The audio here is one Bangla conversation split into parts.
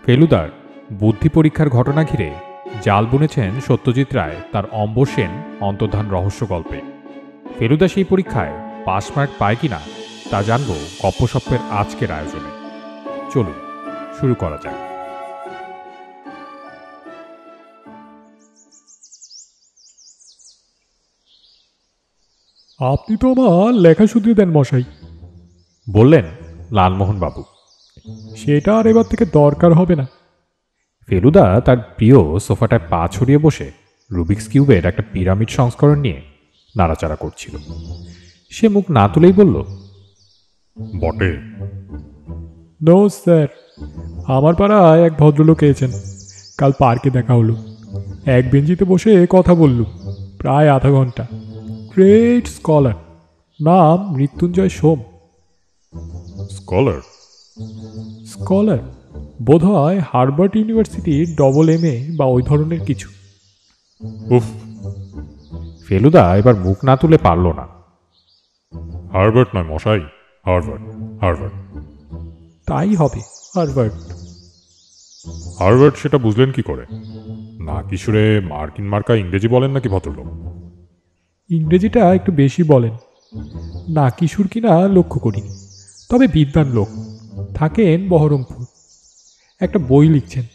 ফেলুদার বুদ্ধি পরীক্ষার ঘটনা ঘিরে জাল বুনেছেন সত্যজিৎ রায় তার অম্বর সেন অন্তর্ধান রহস্য গল্পে। ফেলুদা সেই পরীক্ষায় পাস মার্ক পায় কিনা তা জানব গপ্পসপ্পের আজকের আয়োজনে। চলুন শুরু করা যাক। আপনি তো আমার লেখা শুধরে দেন মশাই, বললেন লালমোহন বাবু। সেটা আর এবার থেকে দরকার হবে না। ফেলুদা তার প্রিয় সোফাটায় পা ছড়িয়ে বসে রুবিক্স কিউবের একটা পিরামিড সংস্করণ নিয়ে নাড়াচাড়া করছিল। সে মুখ না তুলেই বলল, বটে। নো স্যার, আমার পাড়ায় এক ভদ্রলোক এসেছেন, কাল পার্কে দেখা হলো। এক বেঞ্চিতে বসে কথা বললুম প্রায় আধা ঘন্টা। গ্রেট স্কলার, নাম মৃত্যুঞ্জয় সোম। স্কলার? স্কলার বোধ হয় হার্ভার্ড ইউনিভার্সিটির AA বা ওই ধরনের কিছু। উফ! ফেলুদা এবার মুখ না তুলে পারল না। হার্ভার্ড নয় মশাই, হার্ভার্ড, হার্ভার্ড। তাই হবে, হার্ভার্ড। হার্ভার্ড সেটা বুঝলেন কি করে? না কিশোরে মার্কিন মার্কা ইংরেজি বলেন নাকি ভদ্রলোক? ইংরেজিটা একটু বেশি বলেন। না কিশোর কিনা লক্ষ্য করিনি, তবে বিদ্বান লোক, থাকেন বহরমপুর। একটা বই লিখছেন,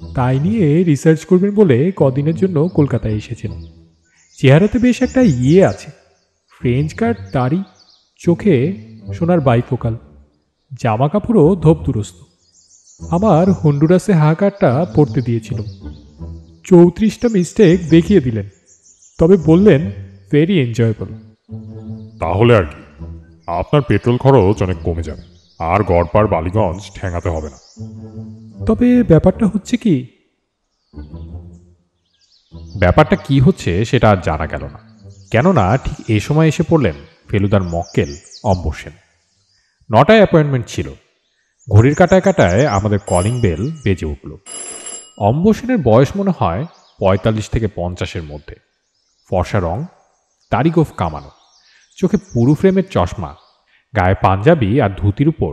তাই নিয়ে রিসার্চ করবেন বলে কদিনের জন্য কলকাতায় এসেছেন। চেহারাতে বেশ একটা আছে, ফ্রেঞ্চ কাট দাড়ি, চোখে সোনার বাইফোকাল, জামা কাপড়ও ধোপ দুরস্ত। আমার হন্ডুরাসে হাহাকারটা পড়তে দিয়েছিল, 34টা মিস্টেক দেখিয়ে দিলেন, তবে বললেন ভেরি এনজয়েবল। তাহলে আর কি, আপনার পেট্রোল খরচ অনেক কমে যাবে, আর গড়পাড় বালিগঞ্জ ঠেঙাতে হবে না। তবে ব্যাপারটা হচ্ছে কি? ব্যাপারটা কি হচ্ছে সেটা আর জানা গেল না, কেননা ঠিক এ সময় এসে পড়লেন ফেলুদার মক্কেল অম্বর সেন। 9টায় অ্যাপয়েন্টমেন্ট ছিল। ঘড়ির কাটায় কাটায় আমাদের কলিং বেল বেজে উঠল। অম্বর সেনের বয়স মনে হয় 45 থেকে 50-এর মধ্যে। ফর্সা রং, দাড়ি গোঁফ কামানো, চোখে পুরু ফ্রেমের চশমা, গায়ে পাঞ্জাবি আর ধুতির উপর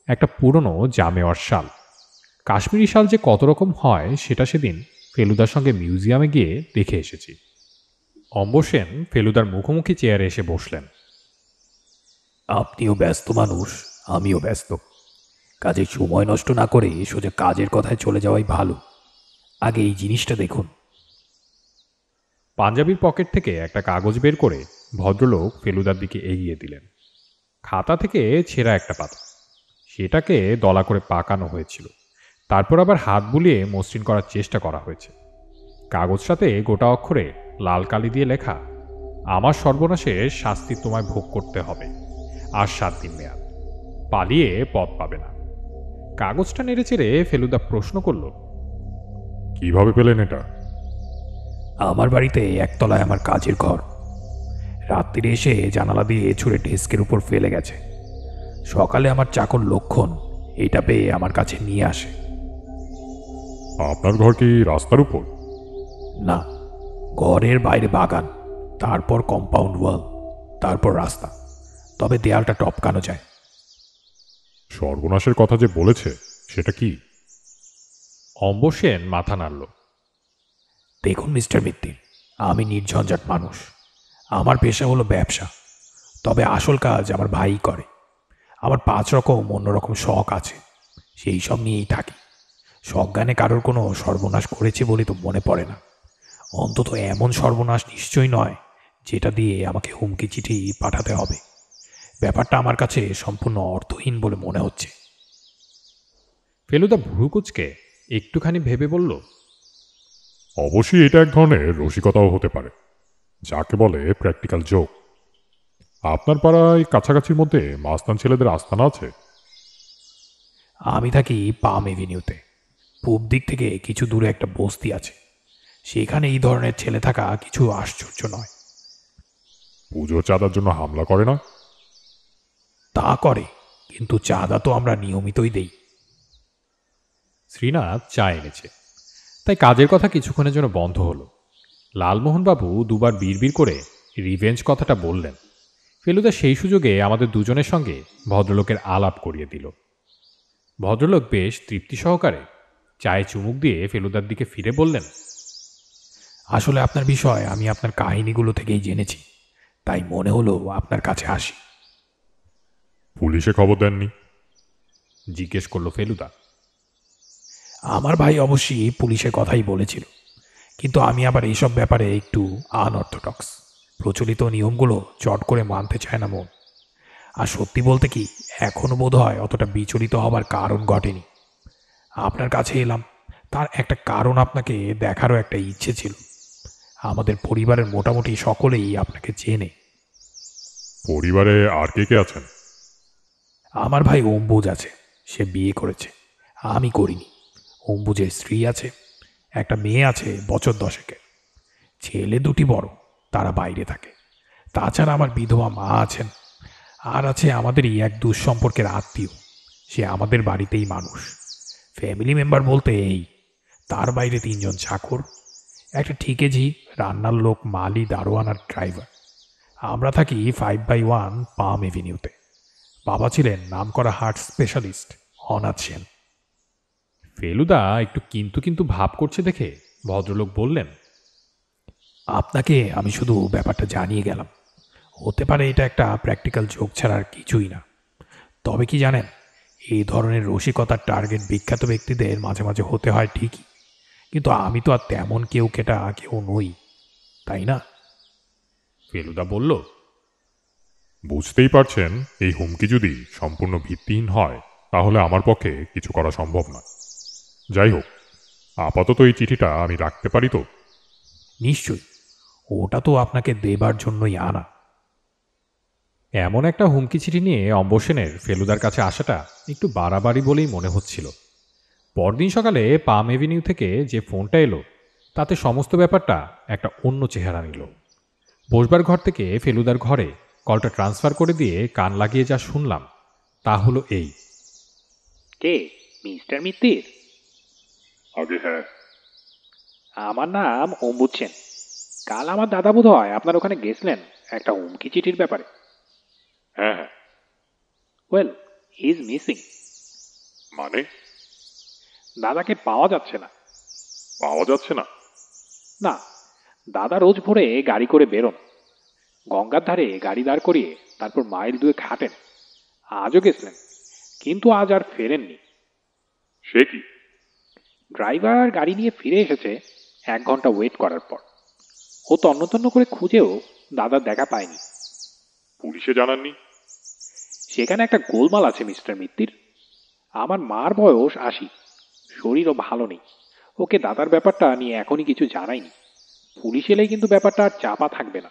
একটা পুরনো জামেওয়ার শাল। কাশ্মীরি শাল যে কত রকম হয় সেটা সেদিন ফেলুদার সঙ্গে মিউজিয়ামে গিয়ে দেখে এসেছি। অম্বর সেন ফেলুদার মুখোমুখি চেয়ারে এসে বসলেন। আপনিও ব্যস্ত মানুষ, আমিও ব্যস্ত, কাজে সময় নষ্ট না করে সোজা কাজের কথায় চলে যাওয়াই ভালো। আগে এই জিনিসটা দেখুন। পাঞ্জাবির পকেট থেকে একটা কাগজ বের করে ভদ্রলোক ফেলুদার দিকে এগিয়ে দিলেন। খাতা থেকে ছেঁড়া একটা পাতা, সেটাকে দলা করে পাকানো হয়েছিল, তারপর আবার হাত বুলিয়ে মসৃণ করার চেষ্টা করা হয়েছে। কাগজটাতে গোটা অক্ষরে লাল কালি দিয়ে লেখা, আমার সর্বনাশের শাস্তি তোমায় ভোগ করতে হবে, আর 7 দিন মেয়াদ, পালিয়ে পথ পাবে না। কাগজটা নেড়ে চেড়ে ফেলুদা প্রশ্ন করল, কিভাবে পেলেন এটা? আমার বাড়িতে একতলায় আমার কাজের ঘর, রাত্রিরে এসে জানালা দিয়ে ছুঁড়ে ডেস্কের উপর ফেলে গেছে। সকালে আমার চাকর লক্ষণ এটা পেয়ে আমার কাছে নিয়ে আসে। আপনার ঘর কি রাস্তার উপর? না, ঘরের বাইরে বাগান, তারপর কম্পাউন্ড ওয়াল, তারপর রাস্তা, তবে দেয়ালটা টপকানো যায়। সর্বনাশের কথা যে বলেছে সেটা কি? অম্বর সেন মাথা নাড়ল। দেখুন মিস্টার মিত্তির, আমি নির্ঝঞ্ঝাট মানুষ, আমার পেশা হলো ব্যবসা, তবে আসল কাজ আমার ভাই করে। আমার 5 রকম অন্যরকম শখ আছে, সেই সব নিয়েই থাকি। সজ্ঞানে কারোর কোনো সর্বনাশ করেছে বলে তো মনে পড়ে না, অন্তত এমন সর্বনাশ নিশ্চয়ই নয় যেটা দিয়ে আমাকে হুমকি চিঠি পাঠাতে হবে। ব্যাপারটা আমার কাছে সম্পূর্ণ অর্থহীন বলে মনে হচ্ছে। ফেলুদা ভ্রু কুঁচকে একটুখানি ভেবে বলল, অবশ্যই এটা এক ধরনের রসিকতাও হতে পারে, যাকে বলে প্র্যাকটিক্যাল জোক। আপনার পাড়ায় কাছাকাছির মধ্যে মাস্তান ছেলেদের আস্তানা আছে? আমি থাকি পাম এভিনিউতে। পূব দিক থেকে কিছু দূরে একটা বস্তি আছে, সেখানে এই ধরনের ছেলে থাকা কিছু আশ্চর্য নয়। পুজোর চাঁদার জন্য হামলা করে না? তা করে, কিন্তু চাঁদা তো আমরা নিয়মিতই দেই। শ্রীনাথ চা এনেছে, তাই কাজের কথা কিছুক্ষণের জন্য বন্ধ হলো। লালমোহনবাবু দুবার বিড়বিড় করে রিভেঞ্জ কথাটা বললেন। ফেলুদা সেই সুযোগে আমাদের দুজনের সঙ্গে ভদ্রলোকের আলাপ করিয়ে দিল। ভদ্রলোক বেশ তৃপ্তি সহকারে চায়ে চুমুক দিয়ে ফেলুদার দিকে ফিরে বললেন, আসলে আপনার বিষয় আমি আপনার কাহিনীগুলো থেকেই জেনেছি, তাই মনে হলো আপনার কাছে আসি। পুলিশে খবর দেননি? জিজ্ঞেস করলো ফেলুদা। আমার ভাই অবশ্যই পুলিশের কথাই বলেছিল, কিন্তু আমি আবার এইসব ব্যাপারে একটু আনঅর্থোডক্স। প্রচলিত নিয়মগুলো চট করে মানতে চায় না মন। আর সত্যি বলতে কি, এখনও বোধ হয় অতটা বিচলিত হবার কারণ ঘটেনি। আপনার কাছে এলাম, তার একটা কারণ আপনাকে দেখারও একটা ইচ্ছে ছিল। আমাদের পরিবারের মোটামুটি সকলেই আপনাকে চেনে। পরিবারে আর কে কে আছেন? আমার ভাই অম্বুজ আছে, সে বিয়ে করেছে, আমি করিনি। অম্বুজের স্ত্রী আছে, একটা মেয়ে আছে বছর 10-এর। ছেলে দুটি বড়, তারা বাইরে থাকে। তাছাড়া আমার বিধবা মা আছেন, আর আছে আমাদেরই এক দুঃসম্পর্কের আত্মীয়, সে আমাদের বাড়িতেই মানুষ। ফ্যামিলি মেম্বার বলতে এই, তার বাইরে 3 জন চাকর, একটা ঠিকেজি, রান্নার লোক, মালি, দারোয়ান আর ড্রাইভার। আমরা থাকি 5/1 পাম এভিনিউতে। বাবা ছিলেন নামকরা হার্ট স্পেশালিস্ট অনাথ সেন। ফেলুদা একটু কিন্তু কিন্তু ভাব করছে দেখে ভদ্রলোক বললেন, আপনাকে আমি শুধু ব্যাপারটা জানিয়ে গেলাম। হতে পারে এটা একটা প্র্যাকটিক্যাল জোক ছাড়া আর কিছুই না। তবে কি জানেন, এই ধরনের রসিকতার টার্গেট বিখ্যাত ব্যক্তিদের মাঝে মাঝে হতে হয় ঠিকই, কিন্তু আমি তো আর তেমন কেউ নই, তাই না? ফেলুদা বলল, বুঝতেই পারছেন, এই হুমকি যদি সম্পূর্ণ ভিত্তিহীন হয় তাহলে আমার পক্ষে কিছু করা সম্ভব না। যাই হোক, আপাতত এই চিঠিটা আমি রাখতে পারি তো? নিশ্চয়ই, ওটা তো আপনাকে দেবার জন্যই আনা। এমন একটা হুমকি চিঠি নিয়ে অম্বর সেনের ফেলুদার কাছে আসাটা একটু বাড়াবাড়ি বলেই মনে হচ্ছিল। পরদিন সকালে পাম এভিনিউ থেকে যে ফোনটা এলো তাতে সমস্ত ব্যাপারটা একটা অন্য চেহারা নিল। বসবার ঘর থেকে ফেলুদার ঘরে কলটা ট্রান্সফার করে দিয়ে কান লাগিয়ে যা শুনলাম তা হলো এই, কে মিস্টার মিত্তির? আগে হ্যাঁ। আমার নাম অম্বুজ সেন। কাল আমার দাদা বোধ হয় আপনার ওখানে গেছিলেন একটা হুমকি চিঠির ব্যাপারে। হ্যাঁ হ্যাঁ। Well, he is missing. মানে? দাদাকে পাওয়া যাচ্ছে না। পাওয়া যাচ্ছে না? না, দাদা রোজ ভোরে গাড়ি করে বেরোন, গঙ্গার ধারে গাড়ি দাঁড় করিয়ে তারপর মাইল 2 হাঁটেন। আজও গেছিলেন, কিন্তু আজ আর ফেরেননি। সে কি? ড্রাইভার গাড়ি নিয়ে ফিরে এসেছে 1 ঘন্টা ওয়েট করার পর। ও তন্ন করে খুঁজেও দাদার দেখা পায়নি। পুলিশে জানাননি? সেখানে একটা গোলমাল আছে মিস্টার মিত্তির। আমার মার বয়স 80, শরীরও ভালো নেই। ওকে দাদার ব্যাপারটা নিয়ে এখনই কিছু জানাইনি। পুলিশ এলেই কিন্তু ব্যাপারটা আর চাপা থাকবে না,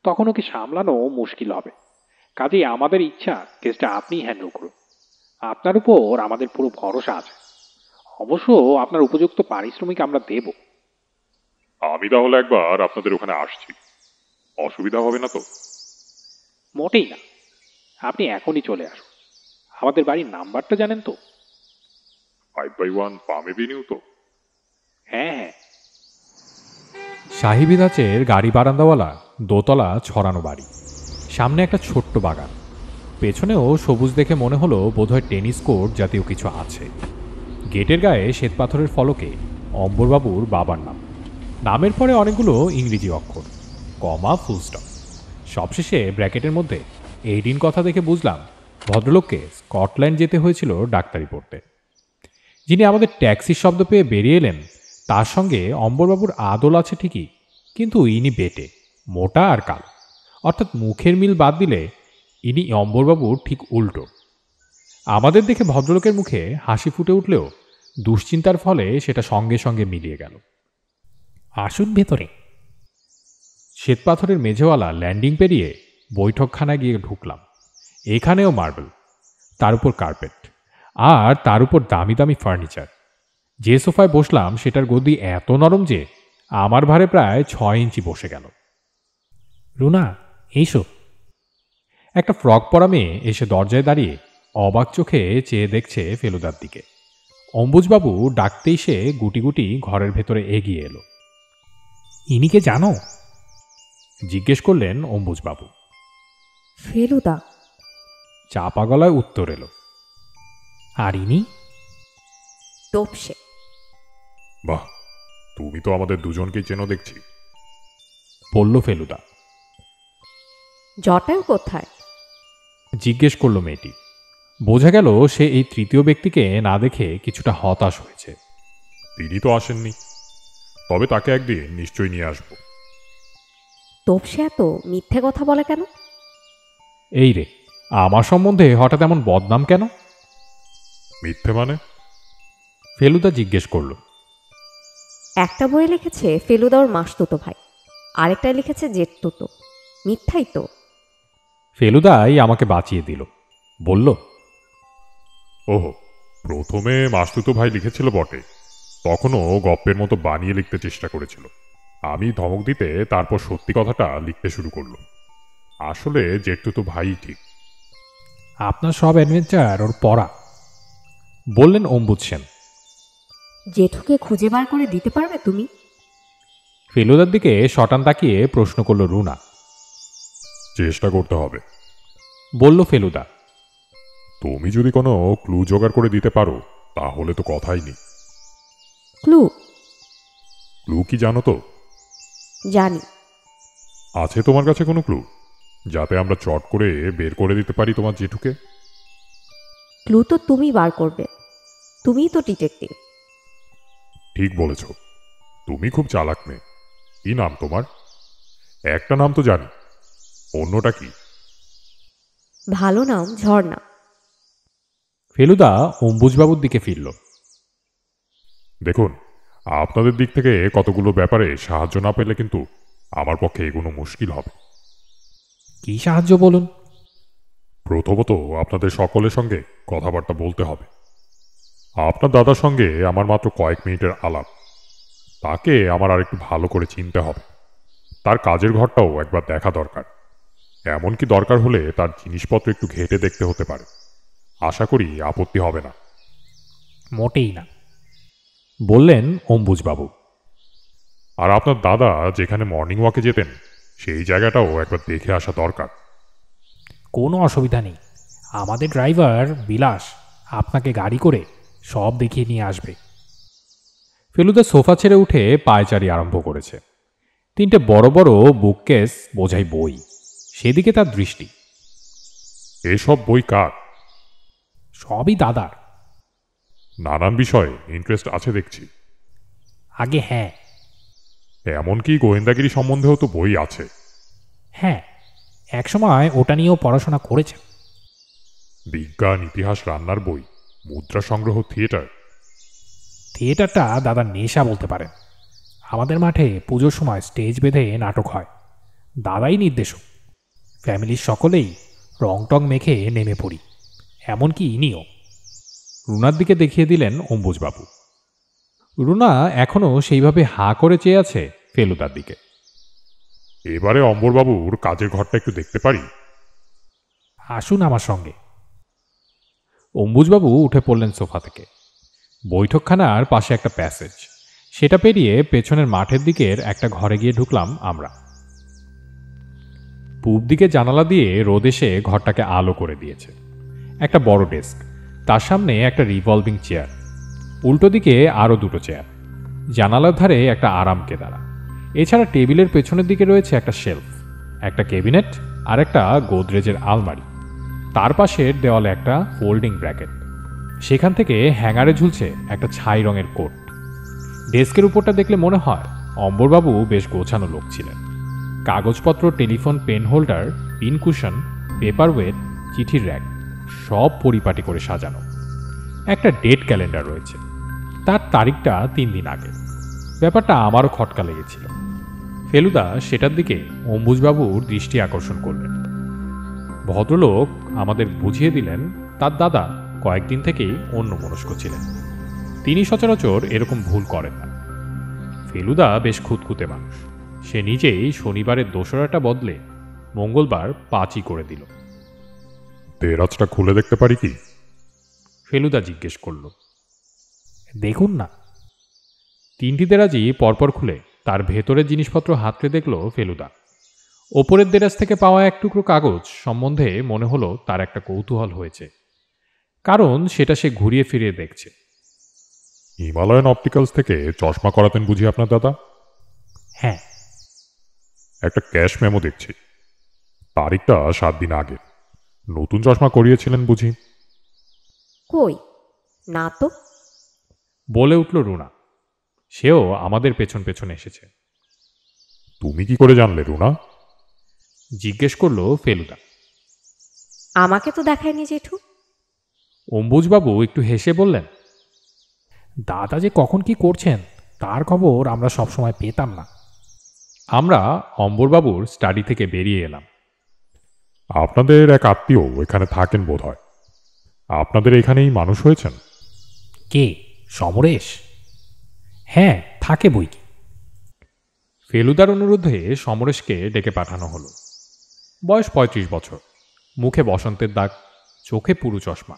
তখন ওকে সামলানো মুশকিল হবে। কাজেই আমাদের ইচ্ছা কেসটা আপনিই হ্যান্ডেল করুন। আপনার উপর আমাদের পুরো ভরসা আছে। অবশ্য আপনার উপযুক্ত পারিশ্রমিক আমরা দেব। আমি তাহলে একবার আপনাদের ওখানে আসছি, অসুবিধা হবে না তো? মোটেই না, আপনি এখনই চলে আসুন। আমাদের বাড়ির নাম্বারটা জানেন তো? 5/1 পাম এভিনিউ তো? হ্যাঁ হ্যাঁ। শাহী বিধাচের গাড়ি বারান্দাওয়ালা দোতলা ছড়ানো বাড়ি, সামনে একটা ছোট্ট বাগান, পেছনেও সবুজ দেখে মনে হলো বোধহয় টেনিস কোর্ট জাতীয় কিছু আছে। গেটের গায়ে শ্বেতপাথরের ফলকে অম্বরবাবুর বাবার নাম, নামের পরে অনেকগুলো ইংরেজি অক্ষর, কমা, ফুলস্টপ, সবশেষে ব্র্যাকেটের মধ্যে 18 কথা দেখে বুঝলাম ভদ্রলোককে স্কটল্যান্ড যেতে হয়েছিল ডাক্তারি পড়তে। যিনি আমাদের ট্যাক্সির শব্দ পেয়ে বেরিয়ে এলেন তার সঙ্গে অম্বরবাবুর আদল আছে ঠিকই, কিন্তু ইনি বেটে, মোটা আর কাল, অর্থাৎ মুখের মিল বাদ দিলে ইনি অম্বরবাবুর ঠিক উল্টো। আমাদের দেখে ভদ্রলোকের মুখে হাসি ফুটে উঠলেও দুশ্চিন্তার ফলে সেটা সঙ্গে সঙ্গে মিলিয়ে গেল। আসুন ভেতরে। শ্বেতপাথরের মেঝেওয়ালা ল্যান্ডিং পেরিয়ে বৈঠকখানায় গিয়ে ঢুকলাম। এখানেও মার্বেল, তার উপর কার্পেট, আর তার উপর দামি দামি ফার্নিচার। যে সোফায় বসলাম সেটার গদি এত নরম যে আমার ভারে প্রায় 6 ইঞ্চি বসে গেল। রুনা, এইসো। একটা ফ্রক পরা মেয়ে এসে দরজায় দাঁড়িয়ে অবাক চোখে চেয়ে দেখছে ফেলুদার দিকে। অম্বুজবাবু ডাকতেই সে গুটি গুটি ঘরের ভেতরে এগিয়ে এলো। ইনিকে জানো? জিজ্ঞেস করলেন অম্বুজবাবু। ফেলুদা। চাপা গলায় উত্তর এলো। আর ইনি? তোপসে, বাহ, তুমি তো আমাদের দুজনকেই চেনো দেখছি। বলল ফেলুদা। জটায়ু কোথায়? জিজ্ঞেস করল মেয়েটি। বোঝা গেল সে এই তৃতীয় ব্যক্তিকে না দেখে কিছুটা হতাশ হয়েছে। তিনি তো আসেননি, তবে তাকে একদিন নিশ্চয়ই নিয়ে আসবো। তোপসে এত মিথ্যে কথা বলে কেন? এই রে, আমার সম্বন্ধে হঠাৎ এমন বদনাম কেন? মিথ্যে মানে? ফেলুদা জিজ্ঞেস করল। একটা বইয়ে লিখেছে ফেলুদা ওর মাসতুতো ভাই, আরেকটায় লিখেছে জেঠতুতো। মিথ্যাই তো। ফেলুদাই আমাকে বাঁচিয়ে দিল। বলল, ওহো, প্রথমে মাসতুতো ভাই লিখেছিল বটে, তখনও গপ্পের মতো বানিয়ে লিখতে চেষ্টা করেছিল। আমি ধমক দিতে তারপর সত্যি কথাটা লিখতে শুরু করলো। আসলে জেঠতুতো ভাই ঠিক। আপনার সব অ্যাডভেঞ্চার ওর পড়া। বললেন অম্বুজ সেন। জেঠুকে খুঁজে বার করে দিতে পারবে তুমি? ফেলুদার দিকে শটান তাকিয়ে প্রশ্ন করল রুনা। চেষ্টা করতে হবে, বলল ফেলুদা। তুমি যদি কোনো ক্লু জোগাড় করে দিতে পারো তাহলে তো কথাই নেই। ক্লু? ক্লু কি জানো তো? জানি। আছে তোমার কাছে কোনো ক্লু, যাতে আমরা চট করে বের করে দিতে পারি তোমার জেঠুকে? ক্লু তো তুমি বার করবে, তুমিই তো ডিটেকটিভ। ঠিক বলেছ, তুমি খুব চালাক মেয়ে। কি নাম তোমার? একটা নাম তো জানি, অন্যটা কি? ভালো নাম ঝর্ণা। ফেলুদা অম্বুজবাবুর দিকে ফিরল। দেখুন, আপনাদের দিক থেকে কতগুলো ব্যাপারে সাহায্য না পেলে কিন্তু আমার পক্ষে এগোনো মুশকিল হবে। কি সাহায্য বলুন? প্রথমত আপনাদের সকলের সঙ্গে কথাবার্তা বলতে হবে। আপনার দাদার সঙ্গে আমার মাত্র কয়েক মিনিটের আলাপ, তাকে আমার আরেকটু ভালো করে চিনতে হবে। তার কাজের ঘরটাও একবার দেখা দরকার। এমনকি দরকার হলে তার জিনিসপত্র একটু ঘেঁটে দেখতে হতে পারে। আশা করি আপত্তি হবে না। মোটেই না, বললেন অম্বুজবাবু। আর আপনার দাদা যেখানে মর্নিং ওয়াকে যেতেন সেই জায়গাটাও একবার দেখে আসা দরকার। কোনো অসুবিধা নেই। আমাদের ড্রাইভার বিলাস আপনাকে গাড়ি করে সব দেখিয়ে নিয়ে আসবে। ফেলুদা সোফা ছেড়ে উঠে পায়চারি আরম্ভ করেছে। তিনটে বড় বড় বুককেস বোঝাই বই, সেদিকে তার দৃষ্টি। এসব বই কার? সবই দাদার। নানান বিষয়ে ইন্টারেস্ট আছে দেখছি। আগে হ্যাঁ। এমনকি গোয়েন্দাগিরি সম্বন্ধেও তো বই আছে। হ্যাঁ, একসময় ওটা নিয়েও পড়াশোনা করেছেন। বিজ্ঞান, ইতিহাস, রান্নার বই, মুদ্রা সংগ্রহ, থিয়েটার। থিয়েটারটা দাদার নেশা বলতে পারেন। আমাদের মাঠে পুজোর সময় স্টেজ বেঁধে নাটক হয়, দাদাই নির্দেশক। ফ্যামিলির সকলেই রং টং মেখে নেমে পড়ি, এমনকি ইনিও। রুনার দিকে দেখিয়ে দিলেন অম্বুজবাবু। রুনা এখনো সেইভাবে হাঁ করে চেয়ে আছে ফেলুদার দিকে। এবারে অম্বরবাবুর কাজের ঘরটা একটু দেখতে পারি? আসুন আমার সঙ্গে। অম্বুজবাবু উঠে পড়লেন সোফা থেকে। বৈঠকখানার পাশে একটা প্যাসেজ, সেটা পেরিয়ে পেছনের মাঠের দিকের একটা ঘরে গিয়ে ঢুকলাম আমরা। পূব দিকে জানালা দিয়ে রোদ এসে ঘরটাকে আলো করে দিয়েছে। একটা বড় ডেস্ক, তার সামনে একটা রিভলভিং চেয়ার, উল্টো দিকে আরও দুটো চেয়ার, জানালার ধারে একটা আরাম কেদারা। এছাড়া টেবিলের পেছনের দিকে রয়েছে একটা শেলফ, একটা ক্যাবিনেট আর একটা গোদরেজের আলমারি। তার পাশের দেওয়ালে একটা ফোল্ডিং ব্র্যাকেট, সেখান থেকে হ্যাঙ্গারে ঝুলছে একটা ছাই রঙের কোট। ডেস্কের উপরটা দেখলে মনে হয় অম্বরবাবু বেশ গোছানো লোক ছিলেন। কাগজপত্র, telephone, pen holder, pin cushion, paperweight, চিঠির র্যাক সব পরিপাটি করে সাজানো। একটা ডেট ক্যালেন্ডার রয়েছে, তার তারিখটা 3 দিন আগে। ব্যাপারটা আমারও খটকা লেগেছিল। ফেলুদা সেটার দিকে অম্বুজবাবুর দৃষ্টি আকর্ষণ করলেন। ভদ্রলোক আমাদের বুঝিয়ে দিলেন তার দাদা কয়েকদিন থেকেই অন্যমনস্ক ছিলেন। তিনি সচরাচর এরকম ভুল করেন না। ফেলুদা বেশ খুঁতখুঁতে মানুষ। সে নিজেই শনিবারের দোসরাটা বদলে মঙ্গলবার 5ই করে দিল। দেরাজটা খুলে দেখতে পারি কি? ফেলুদা জিজ্ঞেস করল। দেখুন না। 3টি দেরাজই পরপর খুলে তার ভেতরের জিনিসপত্র হাতড়ে দেখল ফেলুদা। ওপরের দেরাজ থেকে পাওয়া এক টুকরো কাগজ সম্বন্ধে মনে হলো তার একটা কৌতূহল হয়েছে, কারণ সেটা সে ঘুরিয়ে ফিরিয়ে দেখছে। হিমালয়ান অপটিক্যালস থেকে চশমা করাতেন বুঝি আপনার দাদা? হ্যাঁ। একটা ক্যাশ মেমো দেখছি, তারিখটা 7 দিন আগে। নতুন চশমা করিয়েছিলেন বুঝি? কই, না তো। বলে উঠল রুনা। সেও আমাদের পেছন পেছন এসেছে। তুমি কি করে জানলে রুনা? জিজ্ঞেস করলো ফেলুদা। আমাকে তো দেখায়নি জেঠু। অম্বুজবাবু একটু হেসে বললেন, দাদা যে কখন কি করছেন তার খবর আমরা সবসময় পেতাম না। আমরা অম্বরবাবুর স্টাডি থেকে বেরিয়ে এলাম। আপনাদের এক আত্মীয় এখানে থাকেন বোধ হয়। আপনাদের এখানেই মানুষ হয়েছেন? কে, সমরেশ? হ্যাঁ, থাকে বই কি। ফেলুদার অনুরোধে সমরেশকে ডেকে পাঠানো হলো। বয়স 35 বছর, মুখে বসন্তের দাগ, চোখে পুরু চশমা।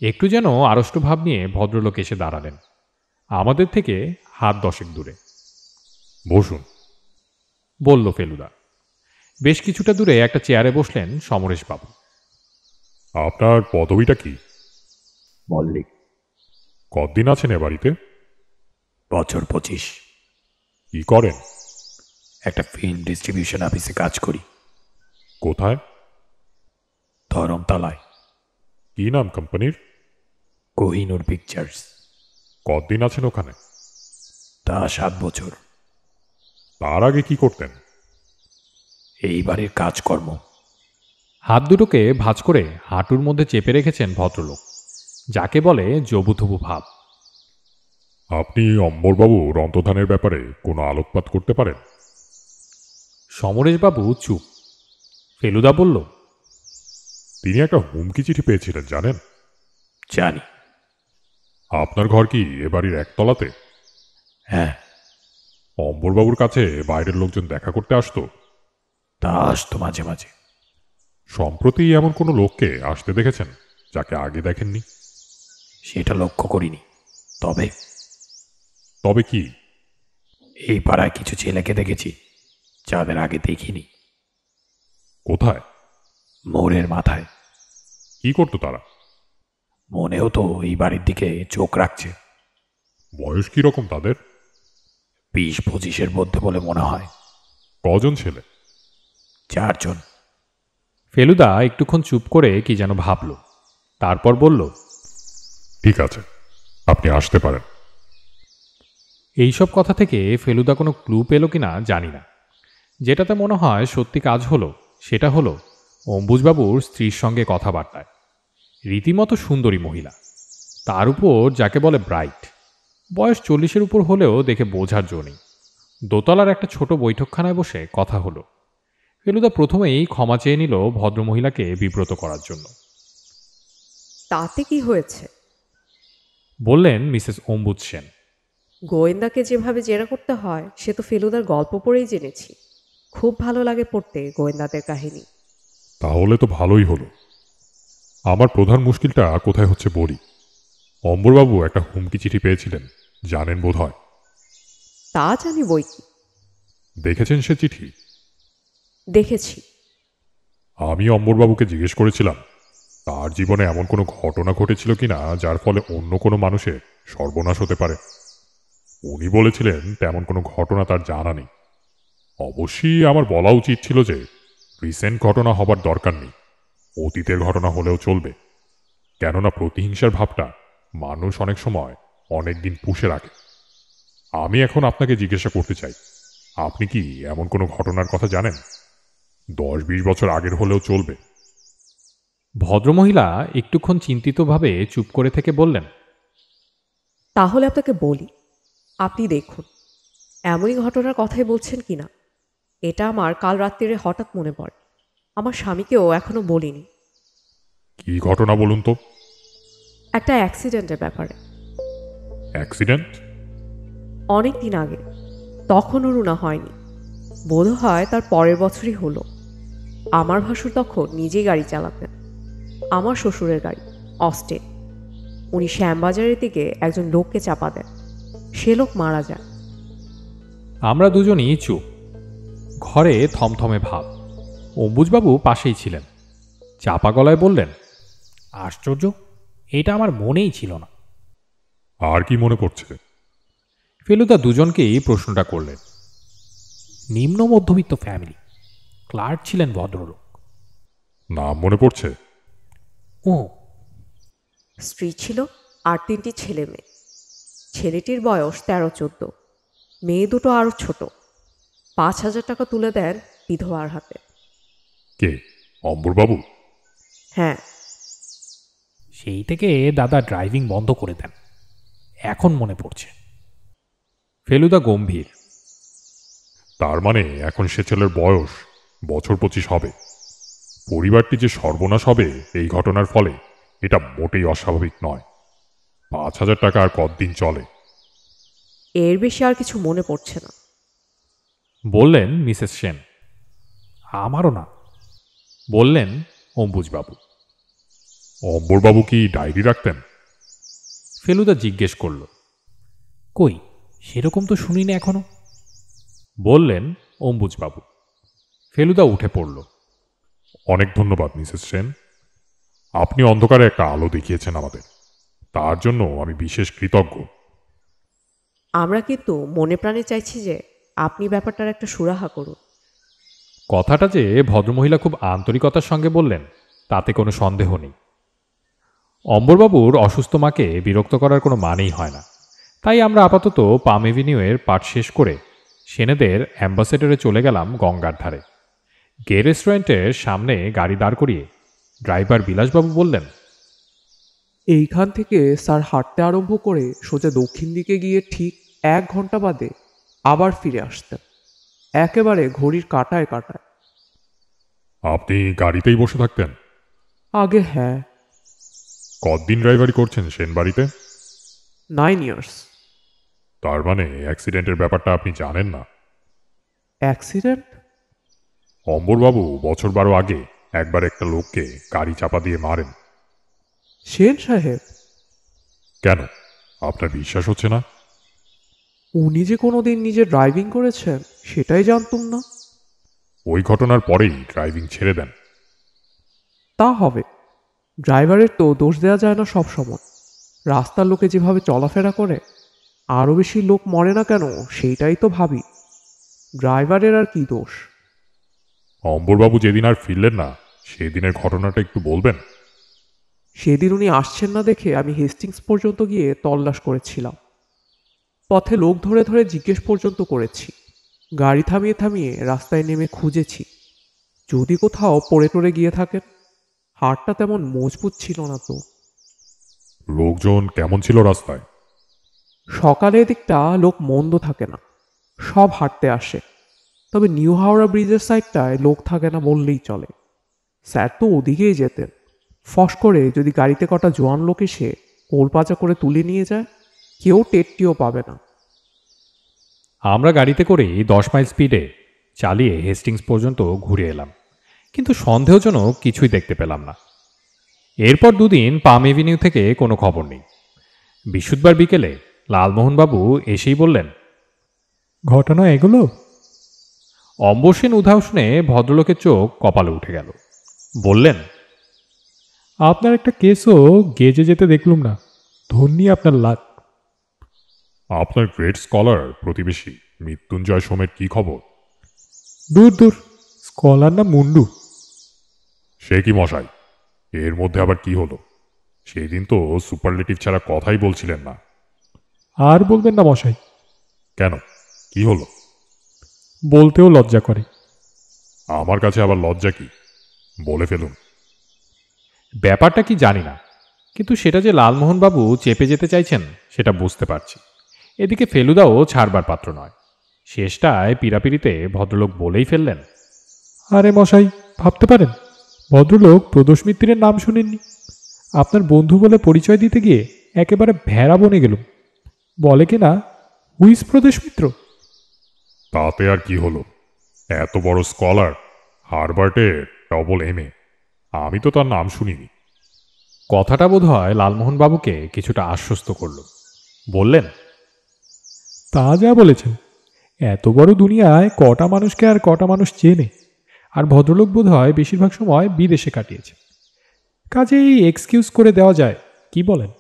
একটু যেন আড়ষ্ট ভাব নিয়ে ভদ্রলোক এসে দাঁড়ালেন আমাদের থেকে হাত 10 দূরে। বসুন, বলল ফেলুদা। বেশ কিছুটা দূরে একটা চেয়ারে বসলেন সমরেশবাবু। আপনার পদবিটা কি? মল্লিক। কতদিন আছেন এ বাড়িতে? বছর 25। কি করেন? একটা ফিল্ম ডিস্ট্রিবিউশন অফিসে কাজ করি। কোথায়? ধরমতলায়। কি নাম কোম্পানির? কোহিনুর পিকচার্স। কতদিন আছেন ওখানে? তা 7 বছর। তার আগে কি করতেন? এই বাড়ির কাজকর্ম। হাত দুটোকে ভাঁজ করে হাঁটুর মধ্যে চেপে রেখেছেন ভদ্রলোক, যাকে বলে জবুথবু ভাব। আপনি অম্বরবাবুর অন্তর্ধানের ব্যাপারে কোনো আলোকপাত করতে পারেন? সমরেশবাবু চুপ। ফেলুদা বলল, তিনি একটা হুমকি চিঠি পেয়েছিলেন জানেন? জানি। আপনার ঘর কি এ বাড়ির একতলাতে? হ্যাঁ। অম্বরবাবুর কাছে বাইরের লোকজন দেখা করতে আসতো? তা আসতো মাঝে মাঝে। সম্প্রতি এমন কোনো লোককে আসতে দেখেছেন যাকে আগে দেখেননি? সেটা লক্ষ্য করিনি। তবে তবে কি? এই পাড়ায় কিছু ছেলেকে দেখেছি যাদের আগে দেখিনি। কোথায়? মোড়ের মাথায়। কি করতো তারা? মনেও তো এই বাড়ির দিকে চোখ রাখছে। বয়স কি রকম তাদের? 20-25-এর মধ্যে বলে মনে হয়। কজন ছেলে? 4 জন। ফেলুদা একটুক্ষণ চুপ করে কি যেন ভাবল, তারপর বলল, ঠিক আছে, আপনি আসতে পারেন। এইসব কথা থেকে ফেলুদা কোনো ক্লু পেল কিনা জানি না। যেটাতে মনে হয় সত্যি কাজ হলো সেটা হলো অম্বুজবাবুর স্ত্রীর সঙ্গে কথাবার্তায়। রীতিমতো সুন্দরী মহিলা, তার উপর যাকে বলে ব্রাইট। বয়স 40-এর উপর হলেও দেখে বোঝার জো নেই। দোতলার একটা ছোট বৈঠকখানায় বসে কথা হলো। ফেলুদা প্রথমেই ক্ষমা চেয়ে নিল ভদ্রমহিলাকে বিব্রত করার জন্য। তাতে কি হয়েছে? বললেন মিসেস অম্বুজ সেন। গোয়েন্দাকে যেভাবে জেরা করতে হয় সে তো ফেলুদার গল্প পড়েই জেনেছি। খুব ভালো লাগে পড়তে গোয়েন্দাদের কাহিনী। তাহলে তো ভালোই হলো। আমার প্রধান মুশকিলটা কোথায় হচ্ছে বলি। অম্বরবাবু একটা হুমকি চিঠি পেয়েছিলেন, জানেন বোধ হয়। তা জানি বই কি। দেখেছেন সে চিঠি? দেখেছি। আমি অম্বরবাবুকে জিজ্ঞেস করেছিলাম তার জীবনে এমন কোনো ঘটনা ঘটেছিল কিনা যার ফলে অন্য কোনো মানুষের সর্বনাশ হতে পারে। উনি বলেছিলেন তেমন কোনো ঘটনা তার জানা নেই। অবশ্যই আমার বলা উচিত ছিল যে রিসেন্ট ঘটনা হবার দরকার নেই, অতীতের ঘটনা হলেও চলবে। কেননা প্রতিহিংসার ভাবটা মানুষ অনেক সময় অনেক দিন পুষে রাখে। আমি এখন আপনাকে জিজ্ঞাসা করতে চাই, আপনি কি এমন কোনো ঘটনার কথা জানেন? 10-20 বছর আগের হলেও চলবে। ভদ্রমহিলা একটুক্ষণ চিন্তিতভাবে চুপ করে থেকে বললেন, তাহলে আপনাকে বলি, আপনি দেখুন এমনই ঘটনার কথাই বলছেন কিনা। এটা আমার কাল রাত্রিরে হঠাৎ মনে পড়ে। আমার স্বামীকেও এখনো বলিনি। কি ঘটনা বলুন তো? একটা অ্যাক্সিডেন্টের ব্যাপারে। অ্যাক্সিডেন্ট? অনেক দিন আগে, তখনও রুনা হয়নি। বোধ হয় তার পরের বছরই হলো। আমার ভাসুর তখন নিজেই গাড়ি চালাতেন, আমার শ্বশুরের গাড়ি, অস্টে। উনি শ্যামবাজারের দিকে একজন লোককে চাপা দেন, সে লোক মারা যায়। আমরা দুজনই চুপ। ঘরে থমথমে ভাব। অম্বুজবাবু পাশেই ছিলেন। চাপা গলায় বললেন, আশ্চর্য, এটা আমার মনেই ছিল না। আর কি মনে পড়ছে? ফেলুদা দুজনকেই প্রশ্নটা করলেন। নিম্ন মধ্যবিত্ত ফ্যামিলি, ক্লার্ক ছিলেন ভদ্রলোক। নাম মনে পড়ছে? ও, স্ত্রী ছিল আর 3টি ছেলে মেয়ে। ছেলেটির বয়স 13-14, মেয়ে দুটো আরও ছোট। 5,000 টাকা তুলে দেন বিধবার হাতে। কে, অম্বরবাবু? হ্যাঁ, সেই থেকে দাদা ড্রাইভিং বন্ধ করে দেন, এখন মনে পড়ছে। ফেলুদা গম্ভীর। তার মানে এখন সে ছেলের বয়স বছর 25 হবে। পরিবারটি যে সর্বনাশ হবে এই ঘটনার ফলে, এটা মোটেই অস্বাভাবিক নয়। 5,000 টাকা আর কতদিন চলে? এর বেশি আর কিছু মনে পড়ছে না। বললেন মিসেস সেন। আমারও না। বললেন অম্বুজবাবু। অম্বরবাবু কি ডায়েরি রাখতেন? ফেলুদা জিজ্ঞেস করল। কই, সেরকম তো শুনি না এখনো। বললেন অম্বুজবাবু। ফেলুদা উঠে পড়ল। অনেক ধন্যবাদ মিসেস সেন, আপনি অন্ধকারে একটা আলো দেখিয়েছেন আমাদের, তার জন্য আমি বিশেষ কৃতজ্ঞ। আমরা কিন্তু মনে প্রাণে চাইছি যে আপনি ব্যাপারটার একটা সুরাহা করুন। কথাটা যে ভদ্রমহিলা খুব আন্তরিকতার সঙ্গে বললেন তাতে কোনো সন্দেহ নেই। অম্বরবাবুর অসুস্থ মাকে বিরক্ত করার কোনো মানেই হয় না। তাই আমরা আপাতত পাম এভিনিউয়ের পাঠ শেষ করে সেনেদের অ্যাম্বাসেডরে চলে গেলাম গঙ্গার ধারে। গে রেস্টুরেন্টের সামনে গাড়ি দাঁড় করিয়ে ড্রাইভার বিলাসবাবু বললেন, এইখান থেকে স্যার হাঁটতে আরম্ভ করে সোজা দক্ষিণ দিকে গিয়ে ঠিক 1 ঘন্টা বাদে আবার ফিরে আসতেন, একেবারে ঘড়ির কাঁটায় কাঁটায়। আপনি গাড়িতেই বসে থাকতেন? আগে হ্যাঁ। কতদিন ড্রাইভারি করছেন সেন বাড়িতে? 9 ইয়ার্স। তার মানে অ্যাক্সিডেন্টের ব্যাপারটা আপনি জানেন না? অ্যাক্সিডেন্ট? অম্বরবাবু বছর 12 আগে একবার একটা লোককে গাড়ি চাপা দিয়ে মারেন। সেন সাহেব? কেন, আপনার বিশ্বাস হচ্ছে না? উনি যে কোনোদিন নিজে ড্রাইভিং করেছেন সেটাই জানতুম না। ওই ঘটনার পরেই ড্রাইভিং ছেড়ে দেন। তা হবে, ড্রাইভারের তো দোষ দেওয়া যায় না সব সময়। রাস্তার লোকে যেভাবে চলাফেরা করে, আরও বেশি লোক মরে না কেন সেইটাই তো ভাবি। ড্রাইভারের আর কি দোষ? অম্বরবাবু যেদিন আর ফিরলেন না সেদিনের ঘটনাটা একটু বলবেন? সেদিন উনি আসছেন না দেখে আমি হেস্টিংস পর্যন্ত গিয়ে তল্লাশ করেছিলাম। পথে লোক ধরে ধরে জিজ্ঞেস পর্যন্ত করেছি। গাড়ি থামিয়ে থামিয়ে রাস্তায় নেমে খুঁজেছি, যদি কোথাও পড়ে টরে গিয়ে থাকেন। হাড়টা তেমন মজবুত ছিল না তো। লোকজন কেমন ছিল রাস্তায়? সকালে এদিকটা লোক মন্দ থাকে না, সব হাঁটতে আসে। তবে নিউ হাওড়া ব্রিজের সাইডটায় লোক থাকে না বললেই চলে। স্যার তো ওদিকেই যেতেন। ফস করে যদি গাড়িতে কটা জোয়ান লোক এসে কোলপাচা করে তুলে নিয়ে যায়, কেউ টেরটিও পাবে না। আমরা গাড়িতে করেই 10 মাইল স্পিডে চালিয়ে হেস্টিংস পর্যন্ত ঘুরে এলাম, কিন্তু সন্দেহজনক কিছুই দেখতে পেলাম না। এরপর 2 দিন পাম এভিনিউ থেকে কোনো খবর নেই। বৃহস্পতিবার বিকেলে লালমোহনবাবু এসেই বললেন, ঘটনা এগুলো? অম্বরসেন উধাও শুনে ভদ্রলোকের চোখ কপালে উঠে গেল। বললেন, আপনার একটা কেসও গেজে যেতে দেখলুম না। ধন্যি আপনার লাক। আপনার গ্রেট স্কলার প্রতিবেশী মৃত্যুঞ্জয় সোমের কি খবর? দূর দূর, স্কলার না মুন্ডু। সে কি মশাই, এর মধ্যে আবার কি হলো? সেই দিন তো সুপারলেটিভ ছাড়া কথাই বলছিলেন না। আর বলবেন না মশাই, কেন, কি হলো? বলতেও লজ্জা করে। আমার কাছে আবার লজ্জা কি? বলে ফেলুন। ব্যাপারটা কি জানি না, কিন্তু সেটা যে লালমোহনবাবু চেপে যেতে চাইছেন সেটা বুঝতে পারছি। এদিকে ফেলুদাও ছাড়বার পাত্র নয়। শেষটায় পিড়াপিড়িতে ভদ্রলোক বলেই ফেললেন, আরে মশাই, ভাবতে পারেন ভদ্রলোক প্রদোষ মিত্রের নাম শুনেননি। আপনার বন্ধু বলে পরিচয় দিতে গিয়ে একেবারে ভেড়া বনে গেলুম। বলে কিনা, হুইস প্রদোষ মিত্র? তাতে আর কি হলো? এত বড় স্কলার, হার্ভার্ডের ডবল MA, আমি তো তার নাম শুনিনি। কথাটা বোধহয় লালমোহনবাবুকে কিছুটা আশ্বস্ত করল। বললেন, তা যা বলেছেন, এত বড় দুনিয়ায় কটা মানুষকে আর কটা মানুষ চেনে। আর ভদ্রলোক বোধ হয় বেশিরভাগ সময় বিদেশে কাটিয়েছে। কাজেই এক্সকিউজ করে দেওয়া যায়, কি বলেন?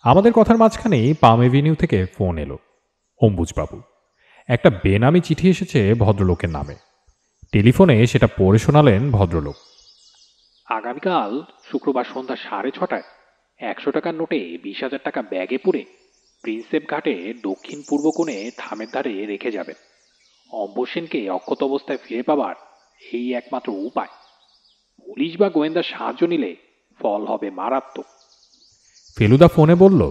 আমাদের কথার মাঝখানেই পাম এভিনিউ থেকে ফোন এলো। অম্বুজবাবু, একটা বেনামি চিঠি এসেছে ভদ্রলোকের নামে। টেলিফোনে সেটা পড়ে শোনালেন ভদ্রলোক। আগামীকাল শুক্রবার সন্ধ্যা 6:30 100 টাকার নোটে 20,000 টাকা ব্যাগে পুরে প্রিন্সেপ ঘাটে দক্ষিণ পূর্ব কোণে থামের ধারে রেখে যাবেন। অম্বর সেনকে অক্ষত অবস্থায় ফিরে পাবার এই একমাত্র উপায়। পুলিশ বা গোয়েন্দার সাহায্য নিলে ফল হবে মারাত্মক। ফেলুদা ফোনে বলল,